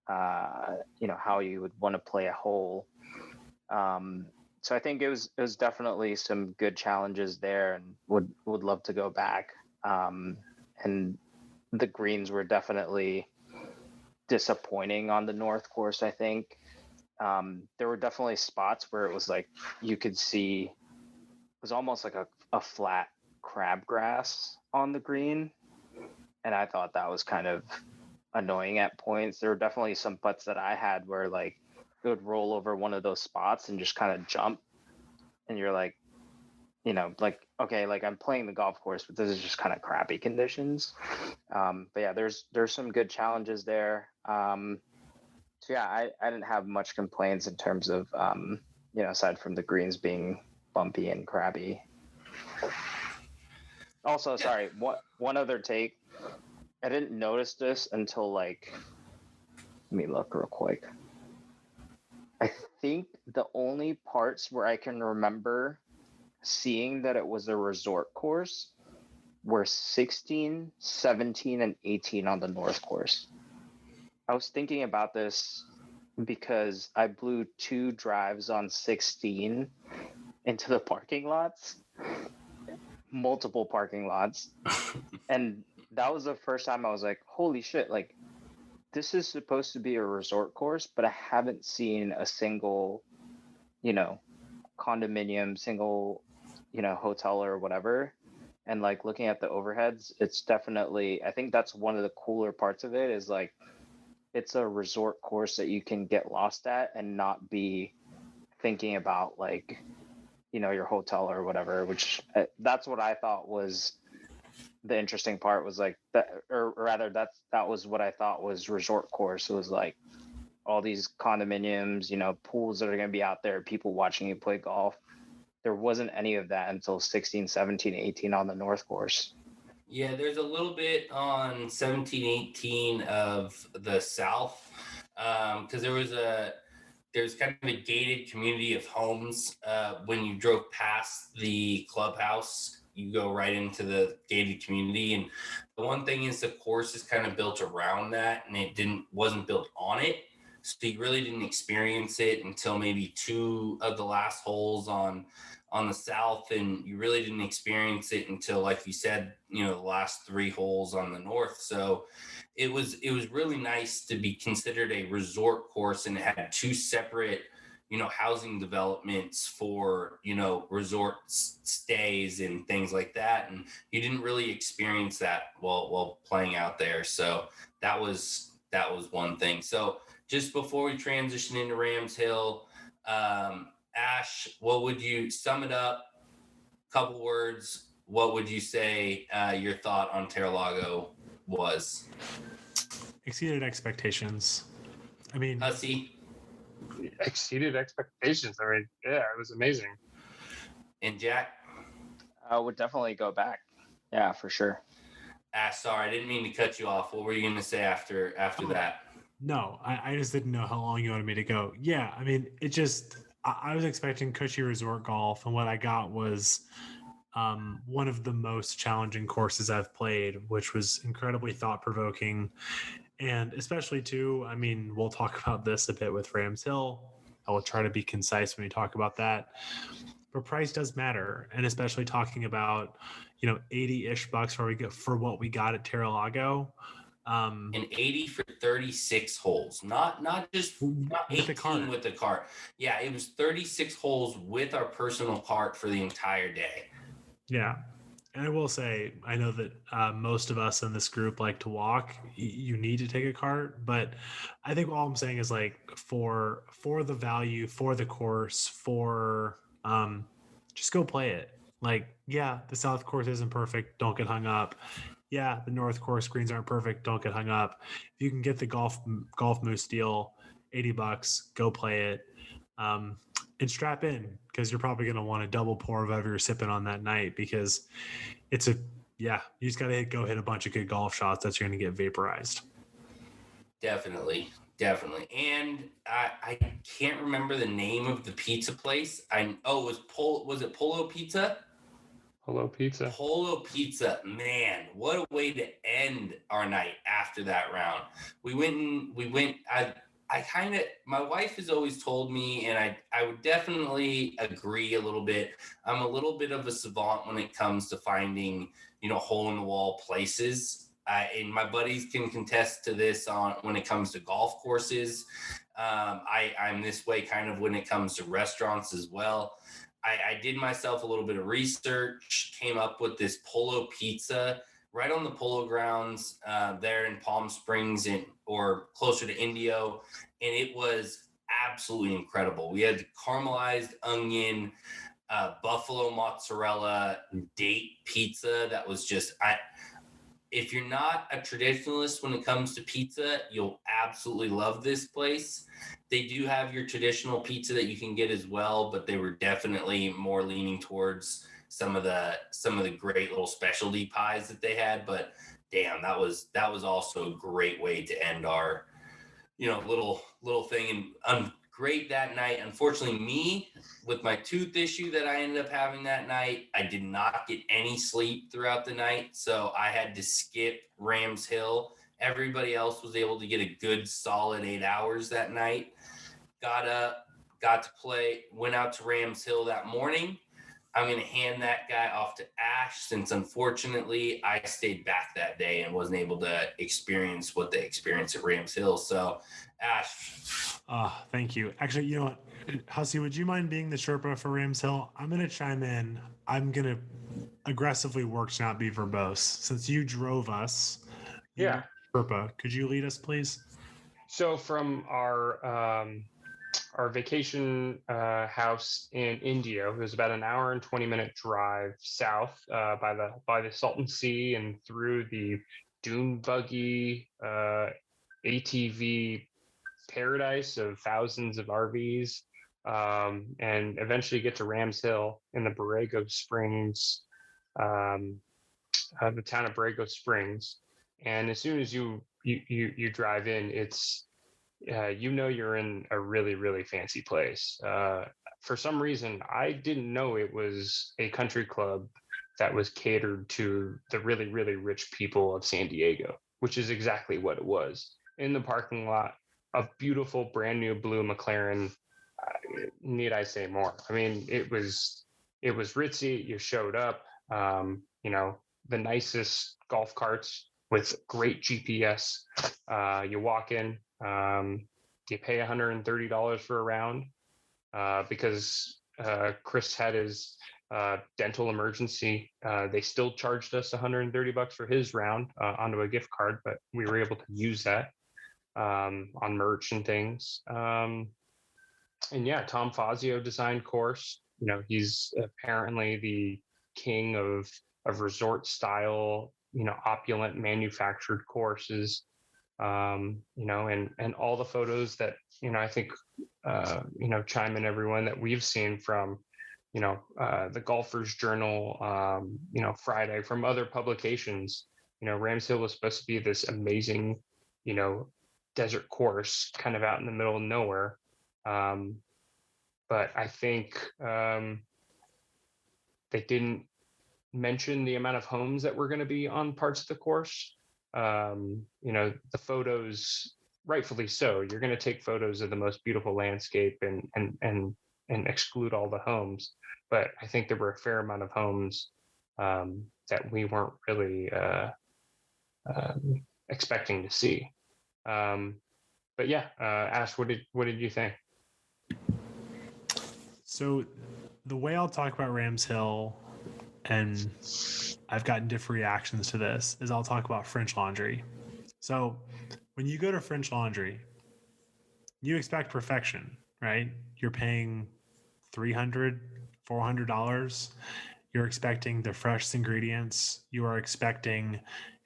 how you would want to play a hole. So I think it was definitely some good challenges there, and would love to go back. And the greens were definitely disappointing on the North course, I think. There were definitely spots where it was like you could see it was almost like a flat crabgrass on the green, and I thought that was kind of annoying at points. There were definitely some putts that I had where like it would roll over one of those spots and just kind of jump, and you're like, like, okay, like I'm playing the golf course, but this is just kind of crappy conditions. But yeah, there's some good challenges there. So yeah, I didn't have much complaints in terms of aside from the greens being bumpy and crabby. Also, sorry, one other take. I didn't notice this until like, let me look real quick. I think the only parts where I can remember seeing that it was a resort course were 16, 17, and 18 on the North course. I was thinking about this because I blew 2 drives on 16 into the parking lots, multiple parking lots. And that was the first time I was like, holy shit, like this is supposed to be a resort course, but I haven't seen a single, condominium, single, hotel or whatever. And like looking at the overheads, it's definitely, I think that's one of the cooler parts of it is like, it's a resort course that you can get lost at and not be thinking about like, your hotel or whatever, which that's what I thought was the interesting part was like that, or rather that was what I thought was resort course. It was like, all these condominiums, pools that are going to be out there, people watching you play golf. There wasn't any of that until 16, 17, 18 on the North Course. Yeah, there's a little bit on 17, 18 of the South, because there's kind of a gated community of homes. When you drove past the clubhouse, you go right into the gated community. And the one thing is the course is kind of built around that, and it wasn't built on it. So you really didn't experience it until maybe two of the last holes on the South, and you really didn't experience it until, like you said, the last three holes on the North. So it was really nice to be considered a resort course, and it had two separate housing developments for resort stays and things like that, and you didn't really experience that while playing out there. So that was one thing. So just before we transition into Rams Hill, Ash, what would you sum it up? Couple words. What would you say your thought on Terra Lago was? Exceeded expectations. I mean, Hussey Exceeded expectations. I mean, yeah, it was amazing. and Jack. I would definitely go back. Yeah, for sure. Ash, sorry, I didn't mean to cut you off. What were you going to say after that? no, I just didn't know how long you wanted me to go. Yeah, I mean, I was expecting cushy resort golf, and what I got was one of the most challenging courses I've played, which was incredibly thought-provoking. And especially too, I mean, we'll talk about this a bit with Rams Hill. I will try to be concise when we talk about that. But price does matter, and especially talking about 80-ish bucks for what we got at Terra Lago. An 80 for 36 holes, not 18 with the cart. with the cart. Yeah, it was 36 holes with our personal cart for the entire day. Yeah. And I will say, I know that most of us in this group like to walk. You need to take a cart, but I think all I'm saying is like for the value, for the course, for just go play it. Like, yeah, the South course isn't perfect. Don't get hung up. Yeah, the North course greens aren't perfect. Don't get hung up. If you can get the golf moose deal, $80, go play it. And strap in, because you're probably going to want a double pour of whatever you're sipping on that night, because you just got to go hit a bunch of good golf shots that you're going to get vaporized. Definitely. And I can't remember the name of the pizza place. Was it Polo Pizza? Hello, pizza. Polo Pizza, man, what a way to end our night after that round. My wife has always told me, and I would definitely agree a little bit. I'm a little bit of a savant when it comes to finding, hole in the wall places. And my buddies can contest to this when it comes to golf courses. I'm this way kind of when it comes to restaurants as well. I did myself a little bit of research, came up with this Polo Pizza right on the polo grounds there in Palm Springs or closer to Indio. And it was absolutely incredible. We had caramelized onion, buffalo mozzarella date pizza that was just, if you're not a traditionalist when it comes to pizza, you'll absolutely love this place. They do have your traditional pizza that you can get as well, but they were definitely more leaning towards some of the great little specialty pies that they had. But damn, that was also a great way to end our little thing. And great that night. Unfortunately, me with my tooth issue that I ended up having that night, I did not get any sleep throughout the night, so I had to skip Rams Hill. Everybody else was able to get a good solid 8 hours that night. Got up, got to play, went out to Rams Hill that morning. I'm going to hand that guy off to Ash, since unfortunately I stayed back that day and wasn't able to experience what they experienced at Rams Hill. So, Ash. Thank you. Actually, you know what? Hussey, would you mind being the Sherpa for Rams Hill? I'm going to chime in. I'm going to aggressively work to not be verbose. Since you drove us, Yeah. Sherpa, could you lead us, please? So from our vacation house in Indio, it was about an hour and 20-minute drive south by the Salton Sea and through the dune buggy ATV paradise of thousands of RVs, and eventually get to Rams Hill in the Borrego Springs, the town of Borrego Springs. And as soon as you drive in, it's you're in a really, really fancy place. For some reason, I didn't know it was a country club that was catered to the really, really rich people of San Diego, which is exactly what it was. In the parking lot, a beautiful brand new blue McLaren. Need I say more? I mean, it was ritzy. You showed up, the nicest golf carts with great GPS. You walk in, you pay $130 for a round because Chris had his dental emergency. They still charged us $130 for his round onto a gift card, but we were able to use that on merch and things. And yeah, Tom Fazio designed course. He's apparently the king of resort style, opulent manufactured courses. And all the photos that I think chime in everyone that we've seen from the Golfers Journal, Friday, from other publications. Rams Hill was supposed to be this amazing desert course kind of out in the middle of nowhere. But I think they didn't mention the amount of homes that were going to be on parts of the course. The photos, rightfully so, you're going to take photos of the most beautiful landscape and exclude all the homes. But I think there were a fair amount of homes that we weren't really expecting to see. But yeah, Ash, what did you think? So the way I'll talk about Rams Hill, and I've gotten different reactions to this, is I'll talk about French Laundry. So when you go to French Laundry, you expect perfection, right? You're paying $300, $400. You're expecting the freshest ingredients. You are expecting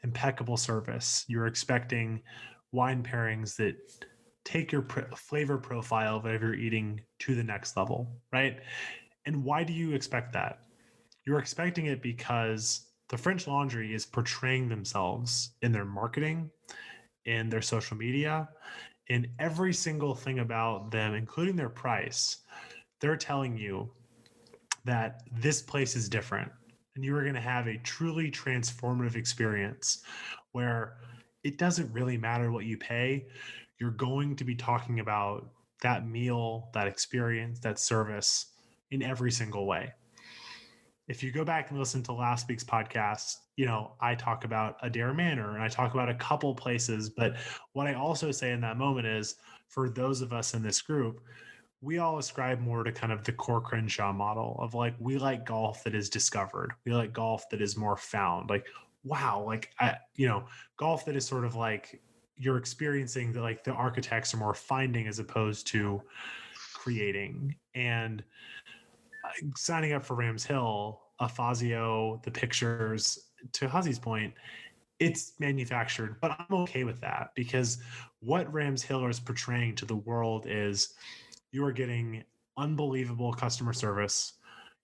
impeccable service. You're expecting wine pairings that take your flavor profile of whatever you're eating to the next level, right? And why do you expect that? You're expecting it because the French Laundry is portraying themselves in their marketing, in their social media, in every single thing about them, including their price. They're telling you that this place is different and you are going to have a truly transformative experience where it doesn't really matter what you pay. You're going to be talking about that meal, that experience, that service in every single way. If you go back and listen to last week's podcast, I talk about Adair Manor and I talk about a couple places, but what I also say in that moment is, for those of us in this group, we all ascribe more to kind of the core Crenshaw model of like, we like golf that is discovered. We like golf that is more found. Like, wow, like, golf that is sort of like you're experiencing that, like the architects are more finding as opposed to creating. And signing up for Rams Hill, Fazio, the pictures, to Hussey's point, it's manufactured, but I'm okay with that because what Rams Hill is portraying to the world is you are getting unbelievable customer service.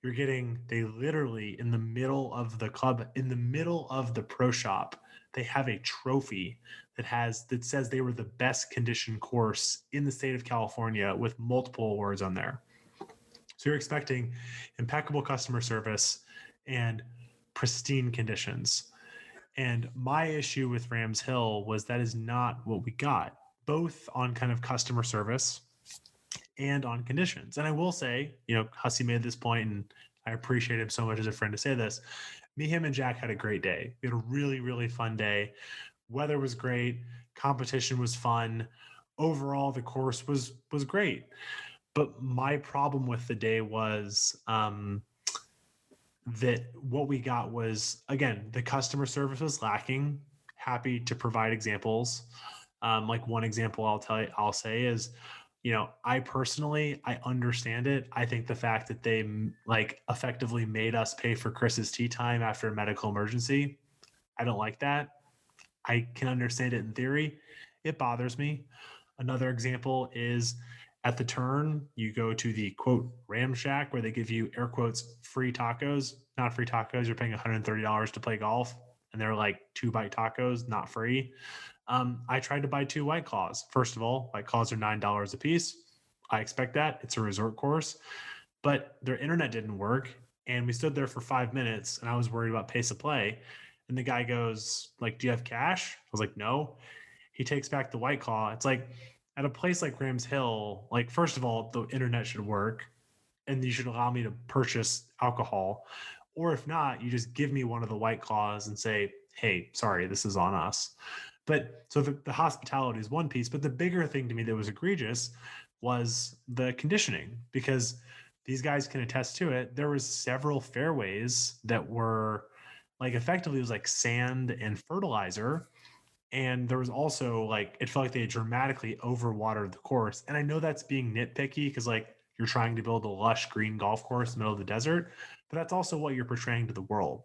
They literally, in the middle of the club, in the middle of the pro shop, they have a trophy that says they were the best conditioned course in the state of California with multiple awards on there. So you're expecting impeccable customer service and pristine conditions. And my issue with Rams Hill was that is not what we got, both on kind of customer service and on conditions. And I will say, Hussey made this point, and I appreciate him so much as a friend to say this. Me, him, and Jack had a great day. We had a really, really fun day. Weather was great. Competition was fun. Overall, the course was great. But my problem with the day was that what we got was, again, the customer service was lacking. Happy to provide examples. Like one example I'll say is, I personally, I understand it. I think the fact that they like effectively made us pay for Chris's tea time after a medical emergency, I don't like that. I can understand it in theory. It bothers me. Another example is at the turn, you go to the quote Ram Shack where they give you air quotes free tacos, not free tacos. You're paying $130 to play golf, and they're like 2-bite tacos, not free. I tried to buy 2 White Claws. First of all, White Claws are $9 a piece. I expect that. It's a resort course, but their internet didn't work. And we stood there for 5 minutes and I was worried about pace of play. And the guy goes, like, do you have cash? I was like, no. He takes back the White Claw. It's like at a place like Rams Hill, like, first of all, the internet should work and you should allow me to purchase alcohol. Or if not, you just give me one of the White Claws and say, hey, sorry, this is on us. But so the hospitality is one piece, but the bigger thing to me that was egregious was the conditioning, because these guys can attest to it. There was several fairways that were like, effectively it was like sand and fertilizer. And there was also like, it felt like they dramatically overwatered the course. And I know that's being nitpicky because like you're trying to build a lush green golf course in the middle of the desert, but that's also what you're portraying to the world.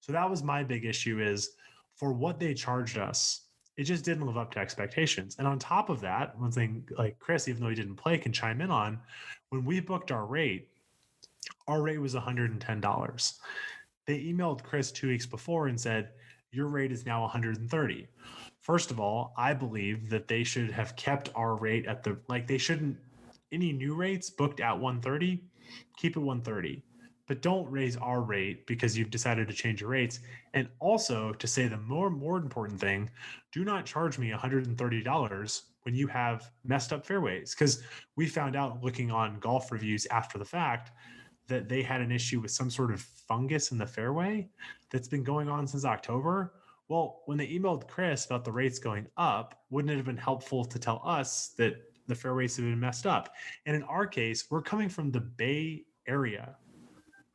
So that was my big issue, is for what they charged us, it just didn't live up to expectations. And on top of that, one thing like Chris, even though he didn't play, can chime in on, when we booked our rate was $110. They emailed Chris 2 weeks before and said, your rate is now $130. First of all, I believe that they should have kept our rate at they shouldn't, any new rates booked at $130, keep it $130. But don't raise our rate because you've decided to change your rates. And also, to say the more important thing, do not charge me $130 when you have messed up fairways. Because we found out looking on golf reviews after the fact that they had an issue with some sort of fungus in the fairway that's been going on since October. Well, when they emailed Chris about the rates going up, wouldn't it have been helpful to tell us that the fairways have been messed up? And in our case, we're coming from the Bay Area.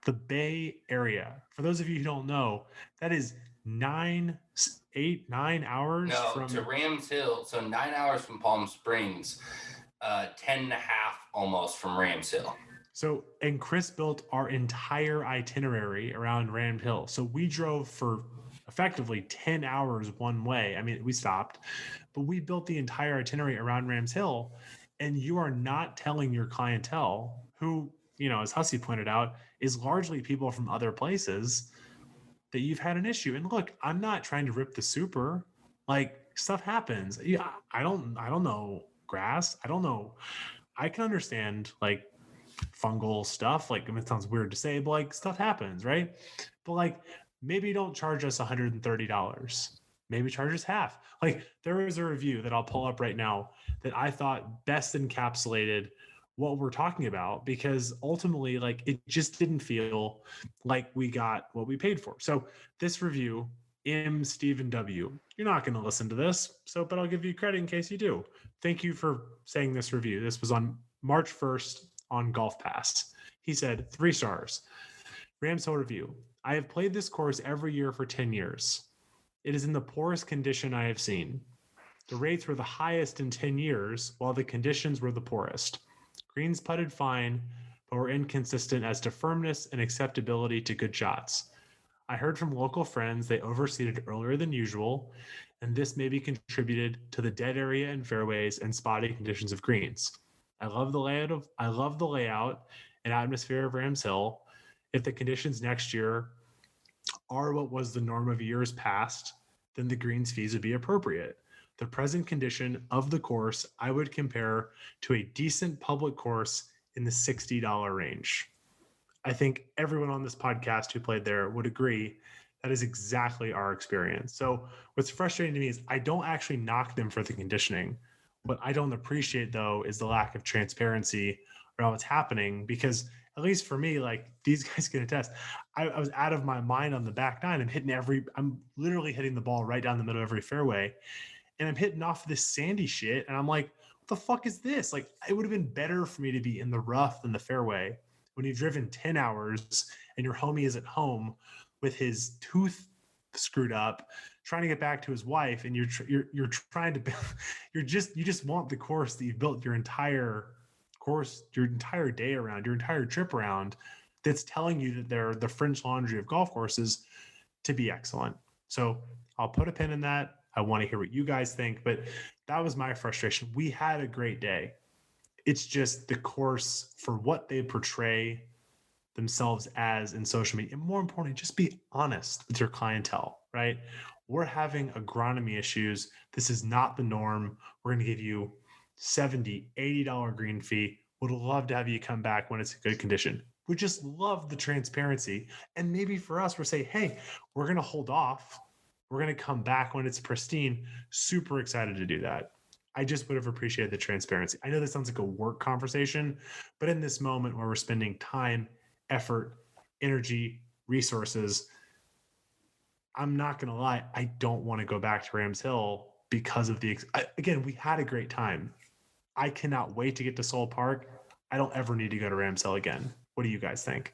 The Bay Area. For those of you who don't know, that is 9 hours from to Rams Hill. So 9 hours from Palm Springs, 10 and a half almost from Rams Hill. So, and Chris built our entire itinerary around Rams Hill. So we drove for effectively 10 hours one way. I mean, we stopped, but we built the entire itinerary around Rams Hill. And you are not telling your clientele, who, as Hussey pointed out, is largely people from other places, that you've had an issue. And look, I'm not trying to rip the super. Like, stuff happens. Yeah, I don't know grass. I don't know. I can understand like fungal stuff. Like, it sounds weird to say, but like, stuff happens, right? But like, maybe don't charge us $130. Maybe charge us half. Like, there is a review that I'll pull up right now that I thought best encapsulated what we're talking about, because ultimately, like, it just didn't feel like we got what we paid for. So this review, Stephen W., you're not going to listen to this, but I'll give you credit in case you do. Thank you for saying this review. This was on March 1st on Golf Pass. He said, 3 stars. Rams Hill review. I have played this course every year for 10 years. It is in the poorest condition I have seen. The rates were the highest in 10 years, while the conditions were the poorest. Greens putted fine, but were inconsistent as to firmness and acceptability to good shots. I heard from local friends they overseeded earlier than usual, and this may be contributed to the dead area in fairways and spotty conditions of greens. I love the layout and atmosphere of Rams Hill. If the conditions next year are what was the norm of years past, then the greens fees would be appropriate. The present condition of the course I would compare to a decent public course in the $60 range. I think everyone on this podcast who played there would agree that is exactly our experience. So what's frustrating to me is I don't actually knock them for the conditioning. What I don't appreciate, though, is the lack of transparency around what's happening, because at least for me, like, these guys can attest, I was out of my mind on the back nine. I'm literally hitting the ball right down the middle of every fairway, and I'm hitting off this sandy shit. And I'm like, what the fuck is this? Like, it would have been better for me to be in the rough than the fairway when you've driven 10 hours and your homie is at home with his tooth screwed up, trying to get back to his wife, and you're trying to you just want the course that you've built your entire day around, your entire trip around, that's telling you that they're the French Laundry of golf courses, to be excellent. So I'll put a pin in that. I want to hear what you guys think. But that was my frustration. We had a great day. It's just the course for what they portray themselves as in social media. And more importantly, just be honest with your clientele, right? We're having agronomy issues. This is not the norm. We're going to give you $70, $80 green fee. Would love to have you come back when it's in good condition. We just love the transparency. And maybe for us, we're saying, hey, we're going to hold off. We're going to come back when it's pristine. Super excited to do that. I just would have appreciated the transparency. I know this sounds like a work conversation, but in this moment where we're spending time, effort, energy, resources, I'm not going to lie, I don't want to go back to Rams Hill because of again, we had a great time. I cannot wait to get to Soule Park. I don't ever need to go to Rams Hill again. What do you guys think?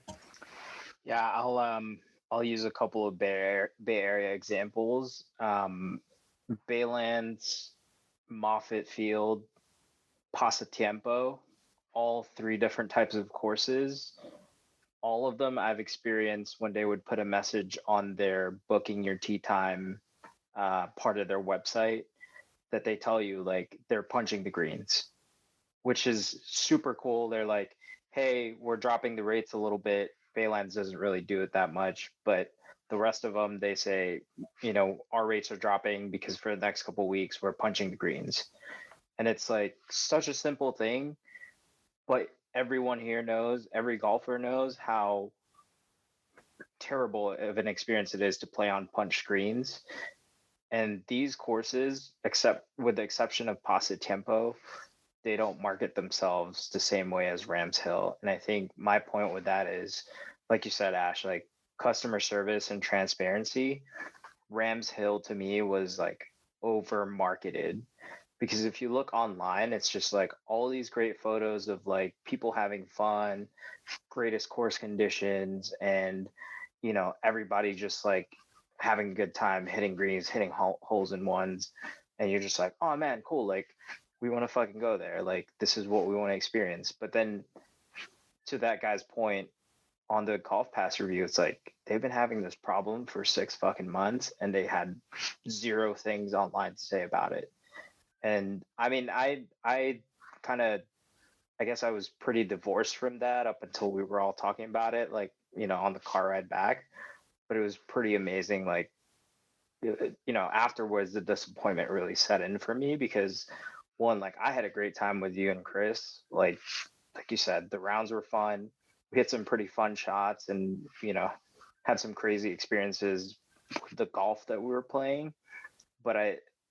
Yeah, I'll use a couple of Bay Area examples. Baylands, Moffett Field, Pasatiempo, all three different types of courses. All of them I've experienced when they would put a message on their booking your tea time part of their website that they tell you like they're punching the greens, which is super cool. They're like, hey, we're dropping the rates a little bit. Baylands doesn't really do it that much, but the rest of them, they say, our rates are dropping because for the next couple of weeks, we're punching the greens. And it's like such a simple thing, but everyone here knows, every golfer knows how terrible of an experience it is to play on punch screens. And these courses, except with the exception of Pasatiempo, they don't market themselves the same way as Rams Hill. And I think my point with that is, like you said, Ash, like customer service and transparency. Rams Hill to me was like over marketed, because if you look online, it's just like all these great photos of like people having fun, greatest course conditions, and everybody just like having a good time, hitting greens, hitting holes in ones, and you're just like, oh man, cool, like we want to fucking go there, like this is what we want to experience. But then to that guy's point on the golf pass review, it's like they've been having this problem for 6 fucking months and they had 0 things online to say about it. And I mean, I kind of, I guess I was pretty divorced from that up until we were all talking about it, like, on the car ride back. But it was pretty amazing. Like, afterwards, the disappointment really set in for me because, one, like I had a great time with you and Chris. Like you said, the rounds were fun. We hit some pretty fun shots and, had some crazy experiences with the golf that we were playing. But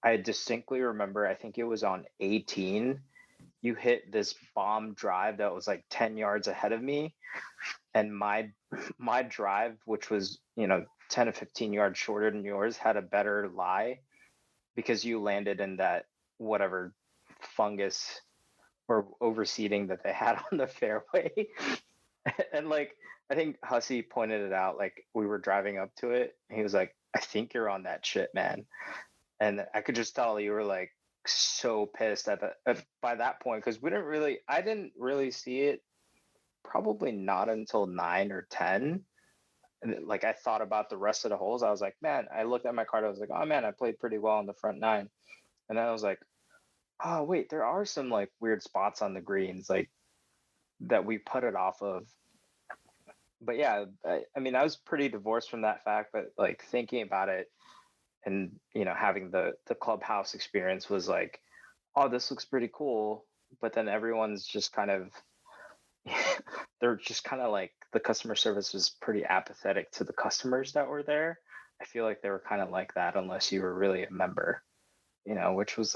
I distinctly remember, I think it was on 18, you hit this bomb drive that was like 10 yards ahead of me. And my drive, which was, 10 to 15 yards shorter than yours, had a better lie because you landed in that whatever fungus or overseeding that they had on the fairway. And like, I think Hussey pointed it out, like we were driving up to it. And he was like, I think you're on that shit, man. And I could just tell you were like so pissed by that point, because I didn't really see it probably not until 9 or 10. And like I thought about the rest of the holes. I was like, man, I looked at my card. I was like, oh man, I played pretty well on the front 9. And then I was like, oh wait, there are some like weird spots on the greens like that we put it off of. But yeah, I mean, I was pretty divorced from that fact, but like thinking about it and, having the clubhouse experience was like, oh, this looks pretty cool. But then everyone's just kind of, they're just kind of like, the customer service was pretty apathetic to the customers that were there. I feel like they were kind of like that unless you were really a member, which was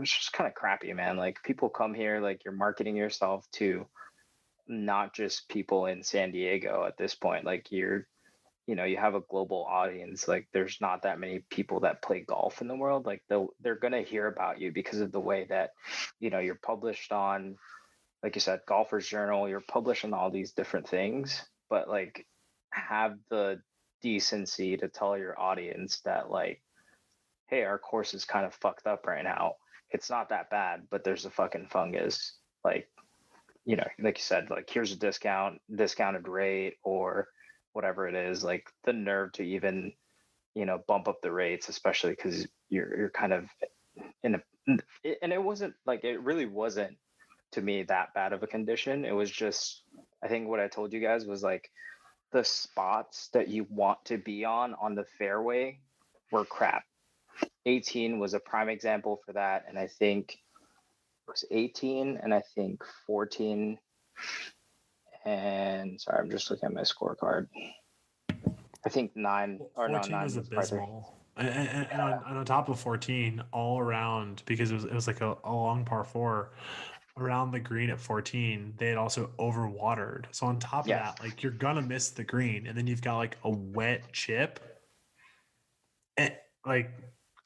just kind of crappy, man. Like people come here, like you're marketing yourself to not just people in San Diego at this point. Like you have a global audience. Like there's not that many people that play golf in the world. Like they're going to hear about you because of the way that, you're published on, like you said, Golfer's Journal, you're published on all these different things, but like have the decency to tell your audience that like, hey, our course is kind of fucked up right now. It's not that bad, but there's a fucking fungus. Like, like you said, like here's a discounted rate or whatever it is. Like the nerve to even bump up the rates, especially because you're kind of in a, and it wasn't like, it really wasn't to me that bad of a condition. It was just, I think what I told you guys was like the spots that you want to be on the fairway were crap. 18 was a prime example for that, and I think it was 18 and I think 14, and sorry, I'm just looking at my scorecard. I think 9 or no, 14 9 was was part three. abysmal. And on top of 14, all around, because it was like a long par 4 around the green at 14, they had also overwatered. So on top of Yeah. that, like you're gonna miss the green, and then you've got like a wet chip. And like,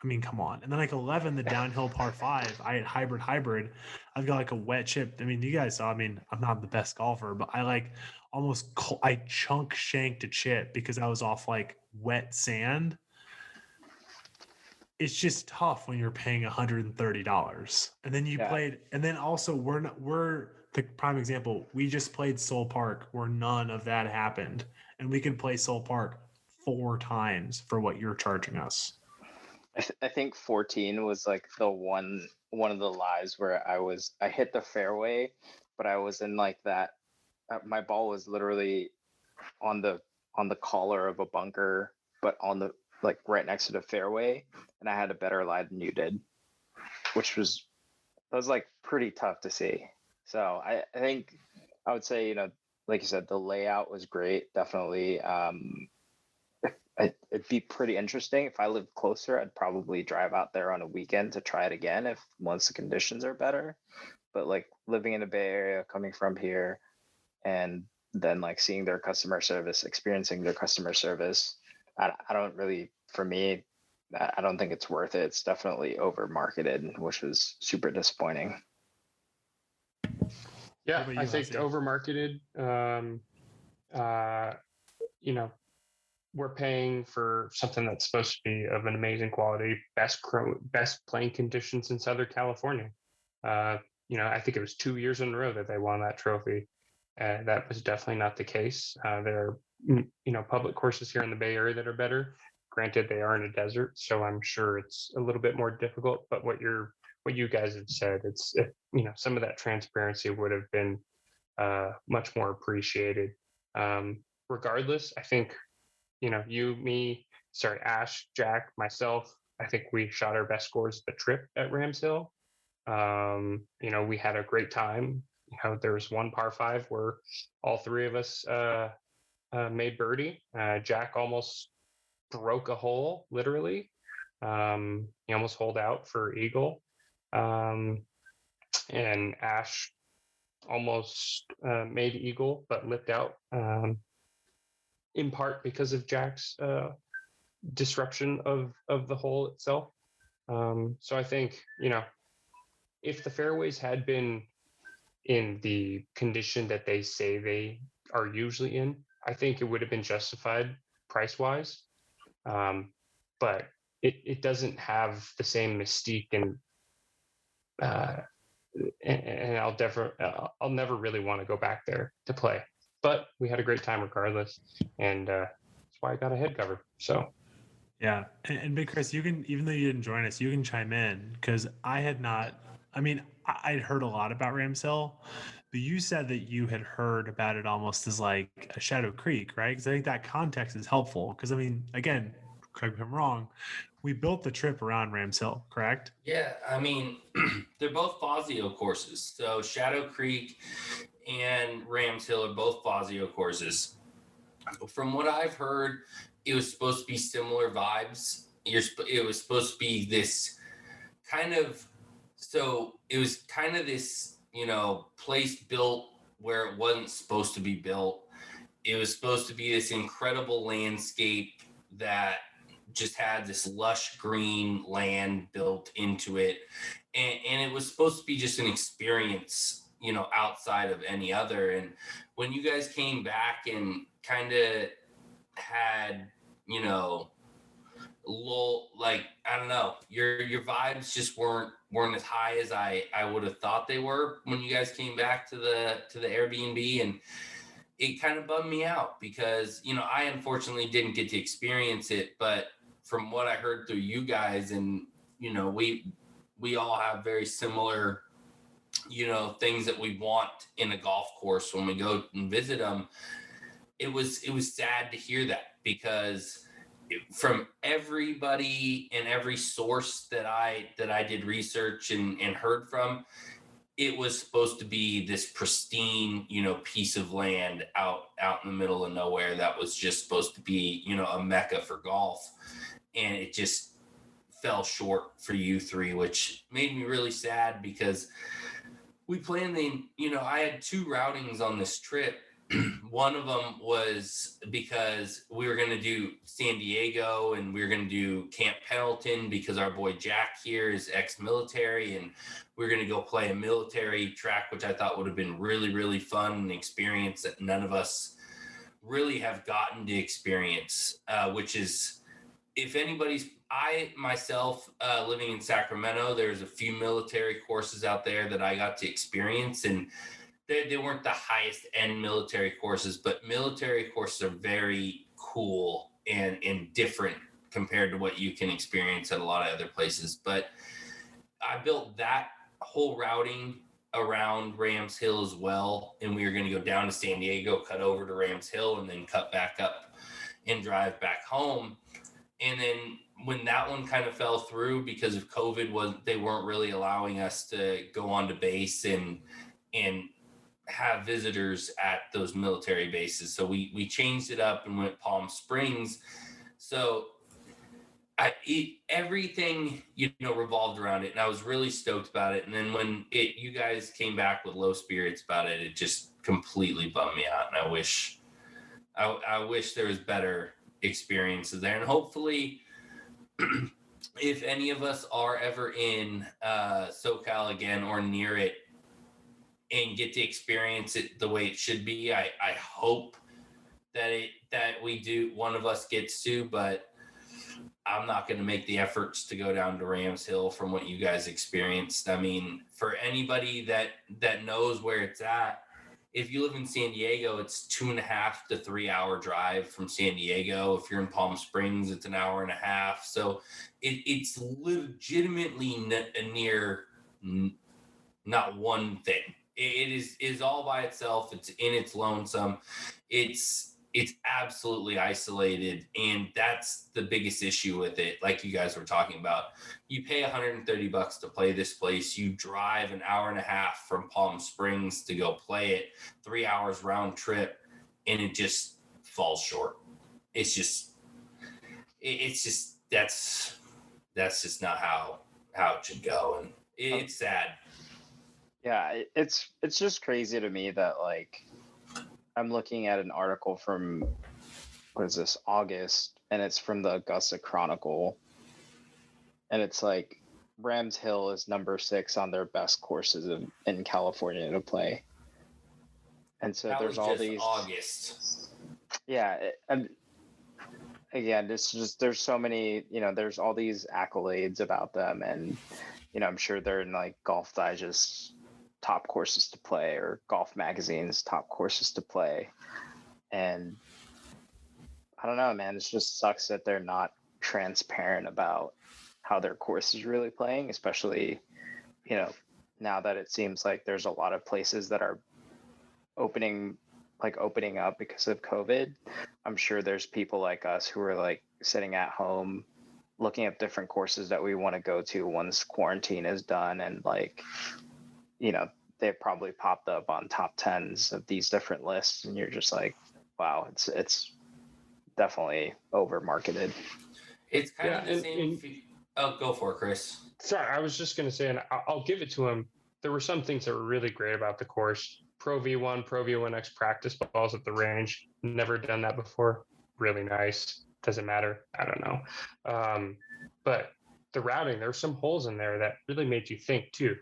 I mean, come on. And then like 11, the downhill par 5, I had hybrid. I've got like a wet chip. I mean, you guys saw, I mean, I'm not the best golfer, but I like I chunk shanked a chip because I was off like wet sand. It's just tough when you're paying $130. And then you Yeah. played, and then also we're the prime example. We just played Soule Park where none of that happened. And we could play Soule Park 4 times for what you're charging us. I think 14 was like the one of the lives where I hit the fairway, but I was in like that. My ball was literally on the collar of a bunker, but on the like right next to the fairway, and I had a better lie than you did, which was like pretty tough to see. So I think I would say, like you said, the layout was great. Definitely. It'd be pretty interesting if I lived closer. I'd probably drive out there on a weekend to try it again once the conditions are better. But like living in the Bay Area, coming from here, and then like seeing their customer service, experiencing their customer service, I don't really, for me, I don't think it's worth it. It's definitely over marketed, which was super disappointing. Yeah, What about you, I think Hussey? over marketed. We're paying for something that's supposed to be of an amazing quality, best playing conditions in Southern California. I think it was 2 years in a row that they won that trophy. That was definitely not the case. There are, public courses here in the Bay Area that are better. Granted, they are in a desert, so I'm sure it's a little bit more difficult. But what you guys have said, some of that transparency would have been much more appreciated. Regardless, I think, Ash, Jack, myself, I think we shot our best scores the trip at Rams Hill. We had a great time. There was one par 5 where all 3 of us made birdie. Jack almost broke a hole, literally. He almost holed out for eagle. And Ash almost made eagle, but lipped out. In part because of Jack's disruption of the hole itself. So I think, if the fairways had been in the condition that they say they are usually in, I think it would have been justified price-wise. But it doesn't have the same mystique, and I'll never really want to go back there to play. But we had a great time regardless, and that's why I got a head cover. So, Yeah, and Big Chris, you can, even though you didn't join us, you can chime in because I had not. I mean, I'd heard a lot about Rams Hill, but you said that you had heard about it almost as like a Shadow Creek, right? Because I think that context is helpful. Because I mean, again, correct me if I'm wrong, we built the trip around Rams Hill, correct? Yeah, I mean, they're both Fazio courses. So Shadow Creek and Rams Hill are both Fazio courses. From what I've heard, it was supposed to be similar vibes. It was supposed to be this kind of, so it was kind of this, place built where it wasn't supposed to be built. It was supposed to be this incredible landscape that just had this lush green land built into it. And it was supposed to be just an experience, outside of any other. And when you guys came back and kind of had, I don't know, your vibes just weren't as high as I would have thought they were when you guys came back to the Airbnb. And it kind of bummed me out because, I unfortunately didn't get to experience it, but from what I heard through you guys, and we all have very similar things that we want in a golf course when we go and visit them. It was sad to hear that, because from everybody and every source that I did research and heard from, it was supposed to be this pristine, piece of land out in the middle of nowhere that was just supposed to be, a mecca for golf. And it just fell short for you three, which made me really sad, because we planned I had 2 routings on this trip. One of them was because we were going to do San Diego, and we were going to do Camp Pendleton because our boy Jack here is ex-military, and we were going to go play a military track, which I thought would have been really, really fun, an experience that none of us really have gotten to experience, which is, if anybody's, I myself, living in Sacramento, there's a few military courses out there that I got to experience, and they weren't the highest end military courses, but military courses are very cool and different compared to what you can experience at a lot of other places. But I built that whole routing around Rams Hill as well, and we were going to go down to San Diego, cut over to Rams Hill, and then cut back up and drive back home. And then when that one kind of fell through because of COVID, they weren't really allowing us to go onto base and have visitors at those military bases. So we changed it up and went Palm Springs. So everything, revolved around it, and I was really stoked about it. And then when you guys came back with low spirits about it, it just completely bummed me out. And I wish there was better experiences there. And hopefully, if any of us are ever in SoCal again or near it and get to experience it the way it should be, I hope that we do, one of us gets to, but I'm not going to make the efforts to go down to Rams Hill from what you guys experienced. I mean, for anybody that knows where it's at, if you live in San Diego, it's 2.5 to 3 hour drive from San Diego. If you're in Palm Springs, it's 1.5 hours. So it's legitimately near not one thing. It is all by itself. It's in its lonesome. It's absolutely isolated, and that's the biggest issue with it. Like you guys were talking about, you pay $130 to play this place. You drive 1.5 hours from Palm Springs to go play it, 3 hours round trip, and it just falls short. It's just that's just not how it should go, and it's sad. Yeah, it's just crazy to me that, like, I'm looking at an article from, what is this, August, and it's from the Augusta Chronicle, and it's like Rams Hill is number 6 on their best courses in California to play. And so That there's was all just these August. Yeah, and again, it's just, there's so many, there's all these accolades about them, and I'm sure they're in like Golf Digest top courses to play, or Golf Magazine's top courses to play. And I don't know, man, it just sucks that they're not transparent about how their course is really playing, especially, now that it seems like there's a lot of places that are opening up because of COVID. I'm sure there's people like us who are like sitting at home looking at different courses that we want to go to once quarantine is done, and like, they've probably popped up on top 10s of these different lists, and you're just like, wow, it's definitely over marketed. It's kind of the same. Oh, go for it, Chris. Sorry, I was just going to say, and I'll give it to him. There were some things that were really great about the course. Pro V1X practice balls at the range. Never done that before. Really nice. Doesn't matter. I don't know. But the routing, there were some holes in there that really made you think too.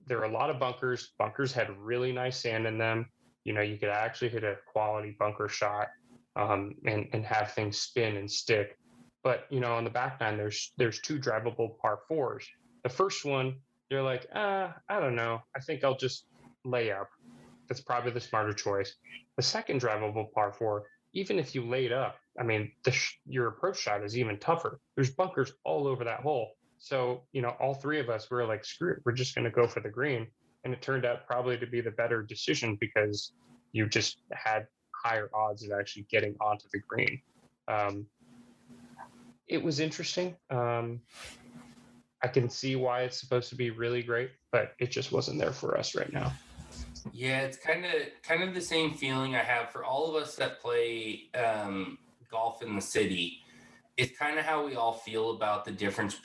There were a lot of bunkers. Bunkers had really nice sand in them. You could actually hit a quality bunker shot and have things spin and stick. But, on the back nine, there's 2 drivable par 4s. The first one, you're like, I don't know. I think I'll just lay up. That's probably the smarter choice. The second drivable par 4, even if you laid up, I mean, your approach shot is even tougher. There's bunkers all over that hole. So, all three of us were like, screw it, we're just going to go for the green. And it turned out probably to be the better decision because you just had higher odds of actually getting onto the green. It was interesting. I can see why it's supposed to be really great, but it just wasn't there for us right now. Yeah, it's kind of the same feeling I have for all of us that play golf in the city. It's kind of how we all feel about the difference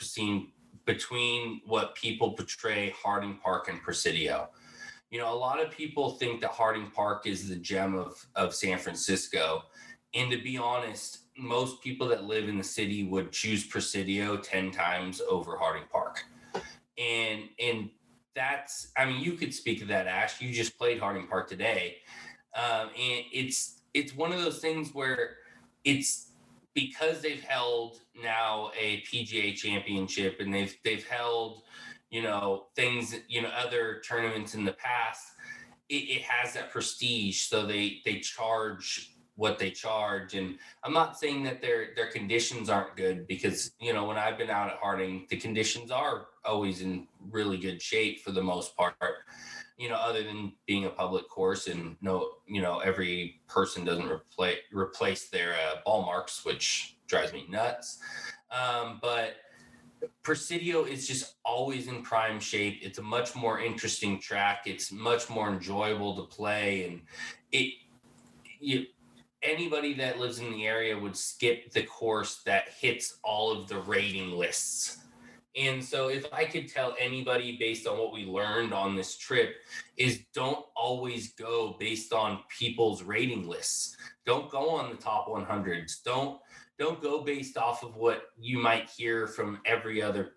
between what people portray Harding Park and Presidio. A lot of people think that Harding Park is the gem of San Francisco. And to be honest, most people that live in the city would choose Presidio 10 times over Harding Park. And that's, I mean, you could speak of that, Ash. You just played Harding Park today. And it's one of those things where it's because they've held now a PGA championship and they've held, things, other tournaments in the past, it has that prestige. So they charge what they charge. And I'm not saying that their conditions aren't good because, when I've been out at Harding, the conditions are always in really good shape for the most part, other than being a public course and every person doesn't replace their ball marks, which drives me nuts. But Presidio is just always in prime shape. It's a much more interesting track. It's much more enjoyable to play. And anybody that lives in the area would skip the course that hits all of the rating lists. And so if I could tell anybody based on what we learned on this trip is don't always go based on people's rating lists. Don't go on the top 100s. Don't go based off of what you might hear from every other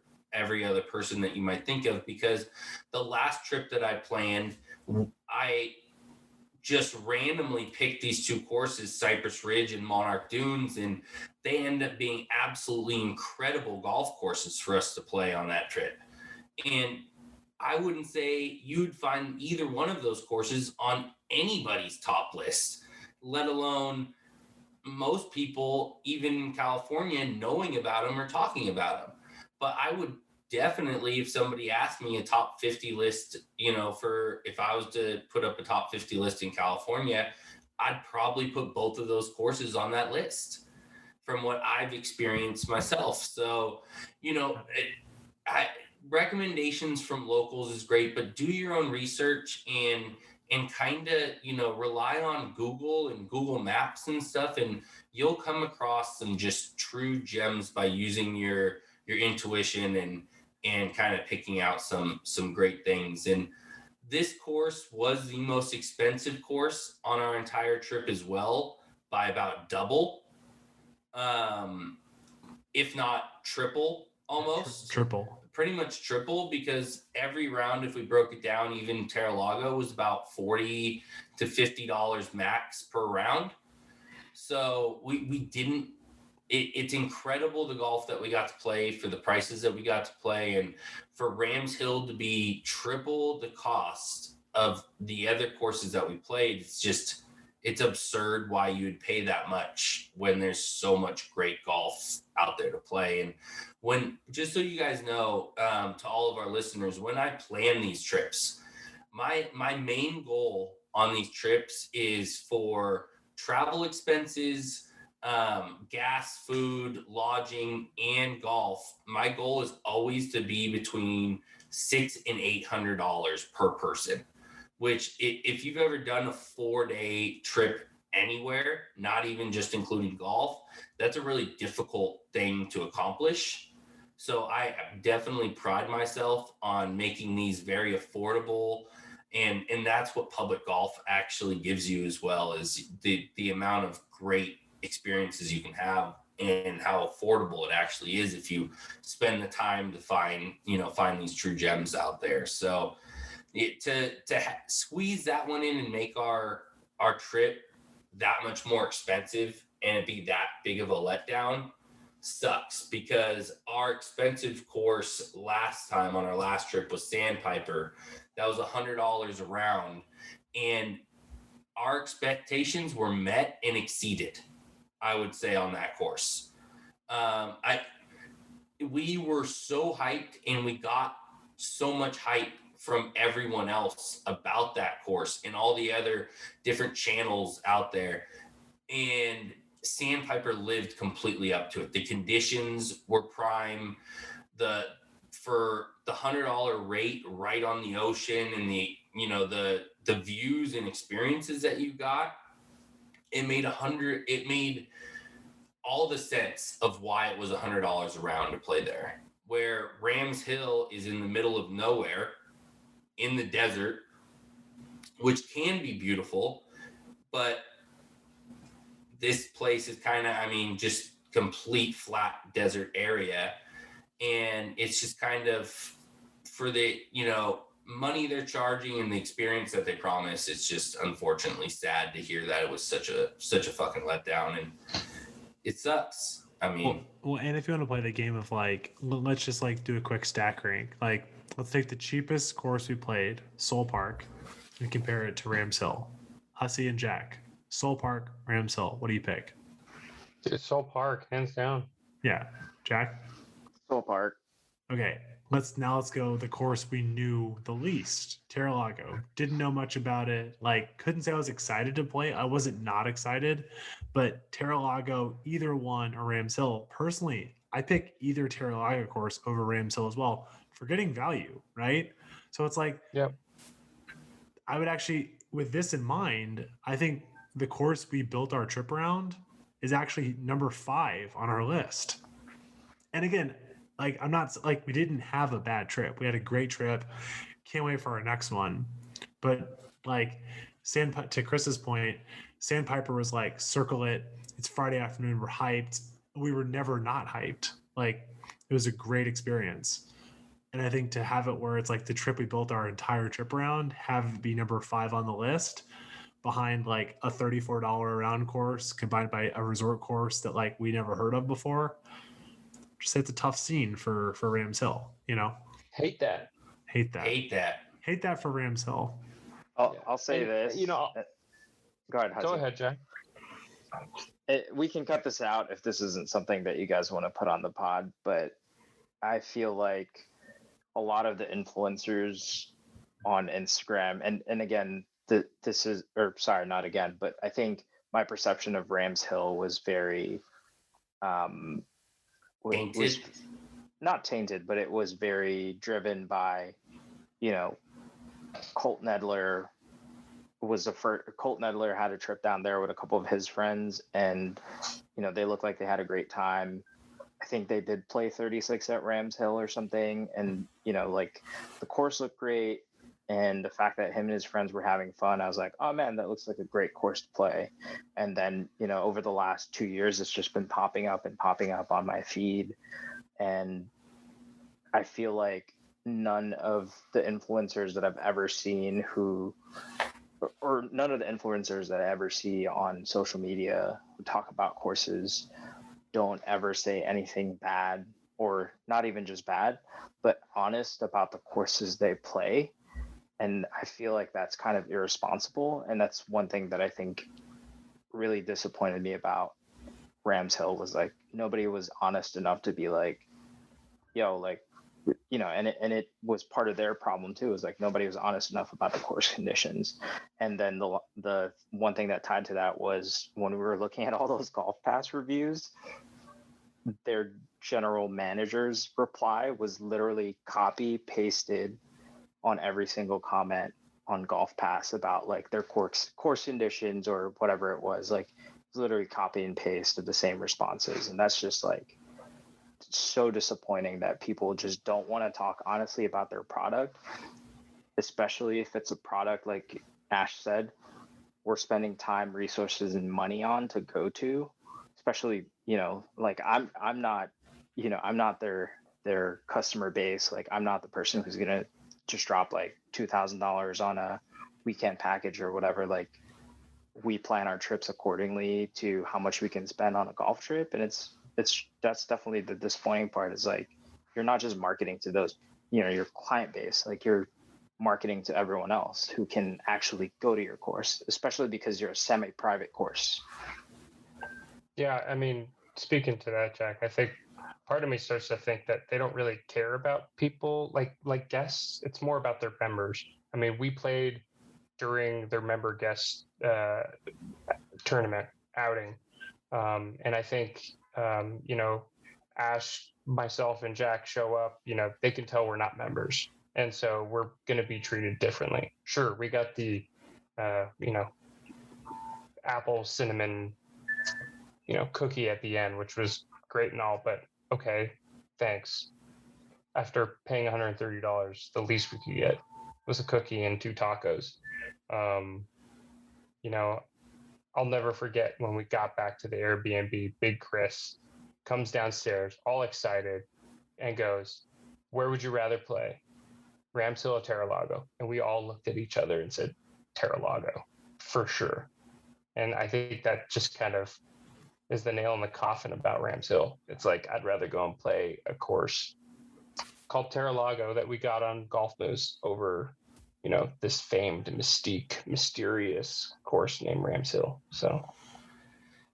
person that you might think of, because the last trip that I planned, I just randomly picked these two courses, Cypress Ridge and Monarch Dunes, and they end up being absolutely incredible golf courses for us to play on that trip. And I wouldn't say you'd find either one of those courses on anybody's top list, let alone most people, even in California, knowing about them or talking about them. But I would definitely, if somebody asked me a top 50 list, for if I was to put up a top 50 list in California, I'd probably put both of those courses on that list from what I've experienced myself. So, recommendations from locals is great, but do your own research and kind of, rely on Google and Google Maps and stuff, and you'll come across some just true gems by using your intuition and kind of picking out some great things. And this course was the most expensive course on our entire trip as well, by about double, if not triple, almost. Pretty much triple, because every round, if we broke it down, even Terra Lago was about $40 to $50 max per round. So we didn't. It's incredible the golf that we got to play for the prices that we got to play, and for Rams Hill to be triple the cost of the other courses that we played. It's absurd why you would pay that much when there's so much great golf out there to play. And just so you guys know, to all of our listeners, when I plan these trips, my main goal on these trips is for travel expenses, gas, food, lodging, and golf. My goal is always to be between $600 and $800 per person, which if you've ever done a 4-day trip anywhere, not even just including golf, that's a really difficult thing to accomplish. So I definitely pride myself on making these very affordable. And that's what public golf actually gives you as well, is the amount of great experiences you can have and how affordable it actually is if you spend the time to find these true gems out there. So to squeeze that one in and make our trip that much more expensive and it be that big of a letdown sucks, because our expensive course last time on our last trip was Sandpiper. That was $100 a round, and our expectations were met and exceeded. I would say, on that course. We were so hyped, and we got so much hype from everyone else about that course and all the other different channels out there. And Sandpiper lived completely up to it. The conditions were prime. For the $100 rate right on the ocean, and the views and experiences that you got, it made all the sense of why it was $100 a round to play there. Where Rams Hill is in the middle of nowhere in the desert, which can be beautiful, but this place is kind of, just complete flat desert area. And it's just kind of, for the, money they're charging and the experience that they promise, it's just unfortunately sad to hear that it was such a fucking letdown, and it sucks. Well, and if you want to play the game of like, let's just like do a quick stack rank. Like, let's take the cheapest course we played, Soule Park, and compare it to Rams Hill. Hussey and Jack, Soule Park, Rams Hill. What do you pick? It's Soule Park, hands down. Yeah, Jack. Soule Park. Okay, let's go the course we knew the least, Terra Lago. Didn't know much about it. Like, couldn't say I was excited to play. I wasn't not excited, but Terra Lago, either one or Rams Hill. Personally, I pick either Terra Lago course over Rams Hill as well for getting value, right? So it's like, yep. I would actually, with this in mind, I think the course we built our trip around is actually number 5 on our list. And again, like, I'm not like, we didn't have a bad trip. We had a great trip. Can't wait for our next one. But like, to Chris's point, Sandpiper was like, circle it. It's Friday afternoon. We're hyped. We were never not hyped. Like, it was a great experience. And I think to have it where it's like the trip we built our entire trip around, have it be number 5 on the list behind like a $34 a round course combined by a resort course that like we never heard of before. Just it's a tough scene for Rams Hill, Hate that. Hate that for Rams Hill. I'll say this. Go ahead, Hussey. Go ahead, Jack. We can cut this out if this isn't something that you guys want to put on the pod, but I feel like a lot of the influencers on Instagram, and again, this is, or sorry, not again, but I think my perception of Rams Hill was very Tainted? Not tainted, but it was very driven by, Colt Nedler was the first. Colt Nedler had a trip down there with a couple of his friends, and they looked like they had a great time. I think they did play 36 at Rams Hill or something, and like, the course looked great, and the fact that him and his friends were having fun, I was like, oh man, that looks like a great course to play. And then over the last 2 years, it's just been popping up on my feed, and I feel like none of the influencers that I've ever seen or none of the influencers that I ever see on social media who talk about courses don't ever say anything bad, or not even just bad, but honest about the courses they play. And I feel like that's kind of irresponsible. And that's one thing that I think really disappointed me about Rams Hill, was like, nobody was honest enough to be like, yo, like, and it was part of their problem too, is like, nobody was honest enough about the course conditions. And then the one thing that tied to that was, when we were looking at all those golf pass reviews, their general manager's reply was literally copy pasted on every single comment on Golf Pass about like their course conditions or whatever it was. Like, literally copy and paste of the same responses. And that's just like so disappointing that people just don't want to talk honestly about their product, especially if it's a product, like Ash said, we're spending time, resources, and money on to go to, especially, like, I'm not their customer base. Like, I'm not the person who's going to just drop like $2,000 on a weekend package or whatever. Like, we plan our trips accordingly to how much we can spend on a golf trip. And that's definitely the disappointing part, is like, you're not just marketing to those, your client base, like, you're marketing to everyone else who can actually go to your course, especially because you're a semi-private course. Yeah, I mean, speaking to that, Jack, I think part of me starts to think that they don't really care about people like guests. It's more about their members. I mean, we played during their member guest tournament outing, and I think Ash, myself, and Jack show up. They can tell we're not members, and so we're going to be treated differently. Sure, we got the apple cinnamon cookie at the end, which was great and all, but okay, thanks. After paying $130, the least we could get was a cookie and 2 tacos. Um, you know, I'll never forget when we got back to the Airbnb, Big Chris comes downstairs all excited and goes, "Where would you rather play? Rams Hill or Terra Lago?" And we all looked at each other and said, "Terra Lago, for sure." And I think that just kind of is the nail in the coffin about Rams Hill. It's like, I'd rather go and play a course called Terra Lago that we got on Golf Moose over, this famed, mysterious course named Rams Hill. So,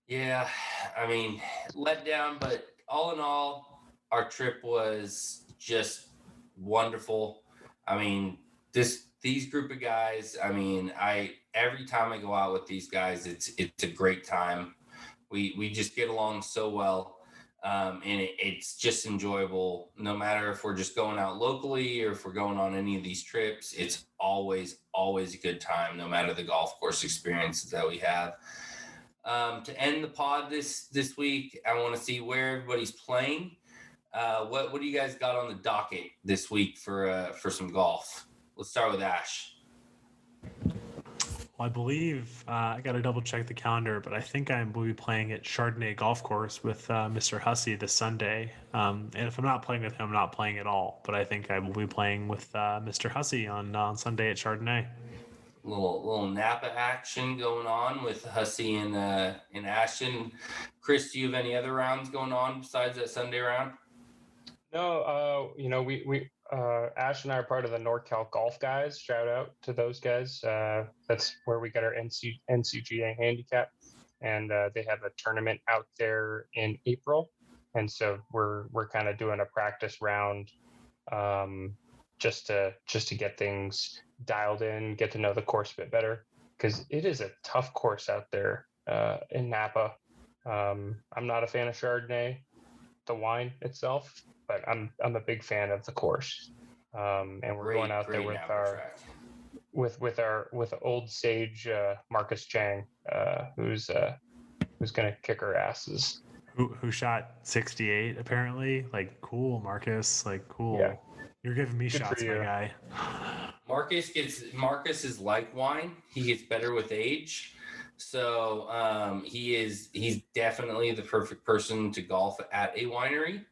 Yeah, I mean, let down, but all in all, our trip was just wonderful. I mean, these group of guys, I mean, every time I go out with these guys, it's a great time. We just get along so well, and it's just enjoyable. No matter if we're just going out locally or if we're going on any of these trips, it's always a good time, no matter the golf course experiences that we have. To end the pod this week, I want to see where everybody's playing. What do you guys got on the docket this week for some golf? Let's start with Ash. Well, I believe I got to double check the calendar, but I think I will be playing at Chardonnay Golf Course with Mr. Hussey this Sunday. And if I'm not playing with him, I'm not playing at all. But I think I will be playing with Mr. Hussey on Sunday at Chardonnay. Little Napa action going on with Hussey and Ashton. Chris, do you have any other rounds going on besides that Sunday round? No, we Ash and I are part of the NorCal Golf Guys. Shout out to those guys. That's where we got our NCGA handicap, and they have a tournament out there in April, and so we're kind of doing a practice round, just to get things dialed in, get to know the course a bit better, because it is a tough course out there in Napa. I'm not a fan of Chardonnay, the wine itself, but I'm a big fan of the course, and we're going out there with our old sage Marcus Chang, who's gonna kick our asses. Who shot 68 apparently? Like, cool, Marcus. Like, cool. Yeah. You're giving me Good shots, my guy. Marcus is like wine. He gets better with age. So he's definitely the perfect person to golf at a winery.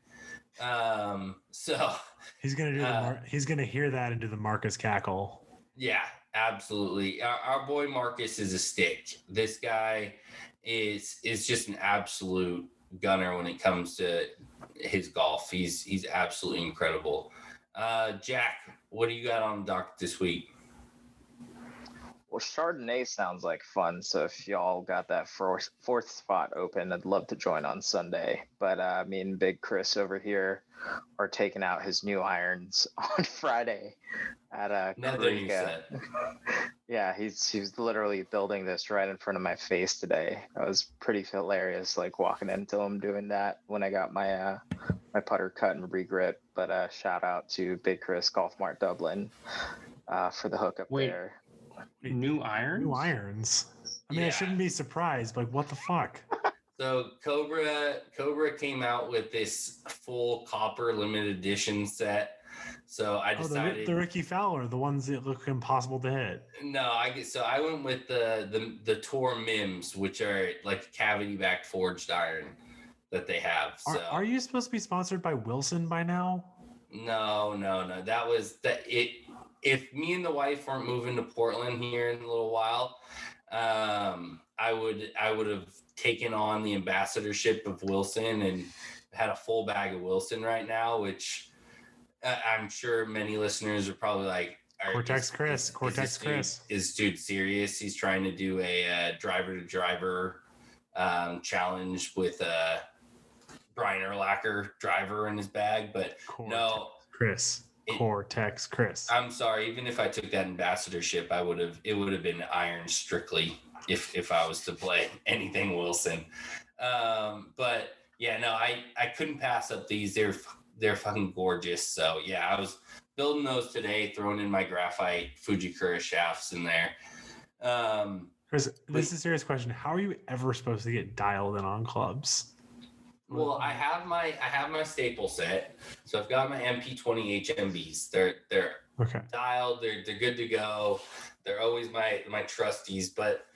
So he's gonna do he's gonna hear that and do the Marcus cackle. Yeah, absolutely. Our boy Marcus is a stick. This guy is just an absolute gunner when it comes to his golf. He's absolutely incredible. Jack, what do you got on the docket this week? Well, Chardonnay sounds like fun. So if y'all got that fourth spot open, I'd love to join on Sunday. But me and Big Chris over here are taking out his new irons on Friday at Another new set. Yeah, he's literally building this right in front of my face today. That was pretty hilarious, like walking into him doing that when I got my my putter cut and regrip. But shout out to Big Chris Golf Mart Dublin for the hookup there. New irons? New irons. I mean, I shouldn't be surprised, but what the fuck? So Cobra came out with this full copper limited edition set. So I decided the Ricky Fowler, the ones that look impossible to hit. No, I went with the Tour Mims, which are like a cavity back forged iron that they have. So are you supposed to be sponsored by Wilson by now? No. That was it. If me and the wife weren't moving to Portland here in a little while, I would have taken on the ambassadorship of Wilson and had a full bag of Wilson right now, which I'm sure many listeners are probably like, Cortex Chris. Is dude serious? He's trying to do a driver to driver challenge with Brian Urlacher driver in his bag, but no, Cortex Chris. I'm sorry. Even if I took that ambassadorship, it would have been iron strictly if I was to play anything Wilson. But yeah, no, I couldn't pass up these. They're fucking gorgeous. So yeah, I was building those today, throwing in my graphite Fujikura shafts in there. Chris, this is a serious question. How are you ever supposed to get dialed in on clubs? Well, I have my staple set, so I've got my MP20 HMBs. They're okay. dialed. They're good to go. They're always my trustees. But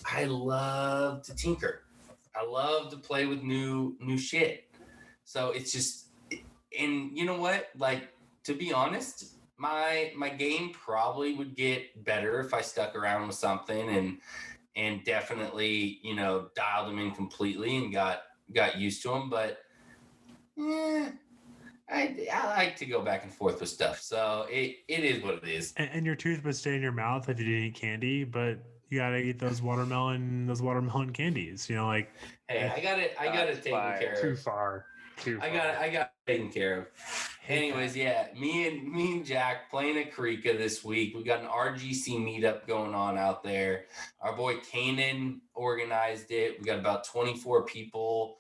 I love to tinker. I love to play with new shit. So it's just, and you know what? Like, to be honest, my game probably would get better if I stuck around with something and definitely, you know, dialed them in completely and got used to them. But I like to go back and forth with stuff. So it is what it is. And your tooth would stay in your mouth if you didn't eat candy, but you gotta eat those watermelon candies. You know, like, hey, I got it taken care of. Too far. I got it taken care of. Anyways, yeah, me and Jack playing at Karika this week. We got an RGC meetup going on out there. Our boy Kanan organized it. We got about 24 people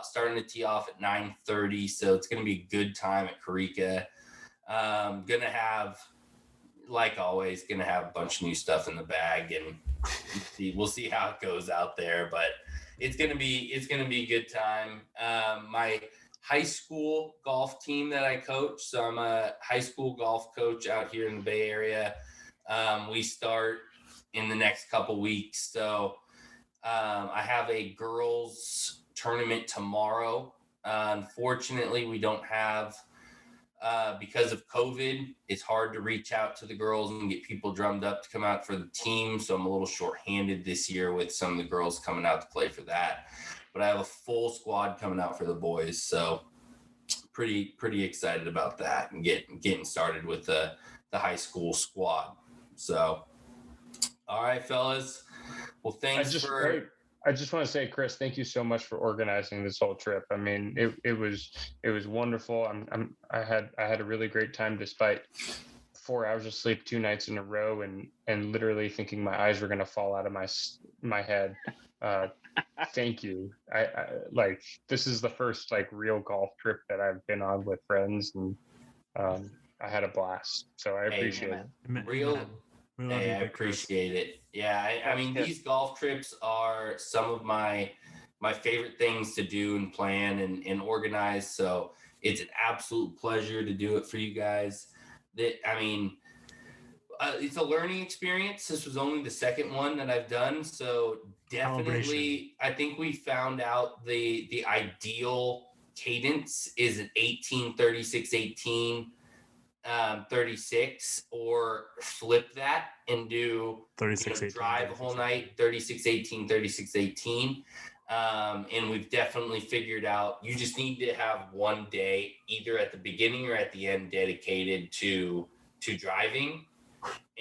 starting to tee off at 9:30. So it's gonna be a good time at Karika. Gonna have, like always, a bunch of new stuff in the bag, and we'll see how it goes out there. But it's gonna be a good time. My high school golf team that I coach. So I'm a high school golf coach out here in the Bay Area. We start in the next couple weeks. So I have a girls tournament tomorrow. Unfortunately, we don't have, because of COVID, it's hard to reach out to the girls and get people drummed up to come out for the team. So I'm a little short-handed this year with some of the girls coming out to play for that. But I have a full squad coming out for the boys. So pretty excited about that and getting started with the high school squad. So, all right, fellas. Well, thanks I just want to say, Chris, thank you so much for organizing this whole trip. I mean, it was wonderful. I had a really great time despite 4 hours of sleep 2 nights in a row and literally thinking my eyes were going to fall out of my head. Thank you. I like, this is the first like real golf trip that I've been on with friends, and I had a blast. So I appreciate it. Hey, I appreciate it. Yeah, I mean, these golf trips are some of my favorite things to do and plan and organize. So it's an absolute pleasure to do it for you guys. It's a learning experience. This was only the second one that I've done. So definitely, I think we found out the ideal cadence is an 18, 36, 18, 36, or flip that and do 36, 18, drive a whole night, 36, 18, 36, 18. And we've definitely figured out you just need to have one day either at the beginning or at the end dedicated to driving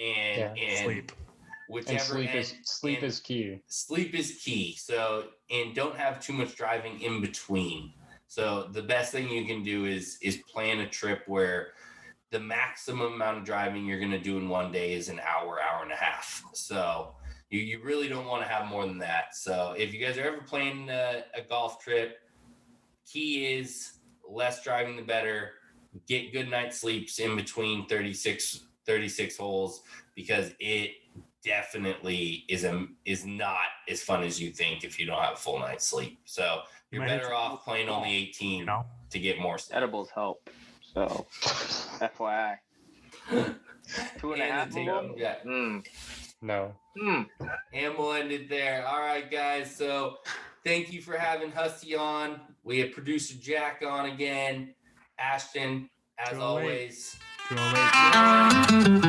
and sleep. Whichever sleep is key. Sleep is key. So, and don't have too much driving in between. So the best thing you can do is plan a trip where the maximum amount of driving you're going to do in one day is an hour and a half. So you really don't want to have more than that. So if you guys are ever planning a golf trip, key is less driving the better. Get good night sleeps in between 36 holes, because it definitely is not as fun as you think if you don't have a full night's sleep. So you're better off playing only 18 to get more sleep. Edibles help. So, FYI. 2.5 of them? Yeah. No. And we'll end it there. All right, guys. So thank you for having Hussey on. We have producer Jack on again. Ashton, as always. Too late.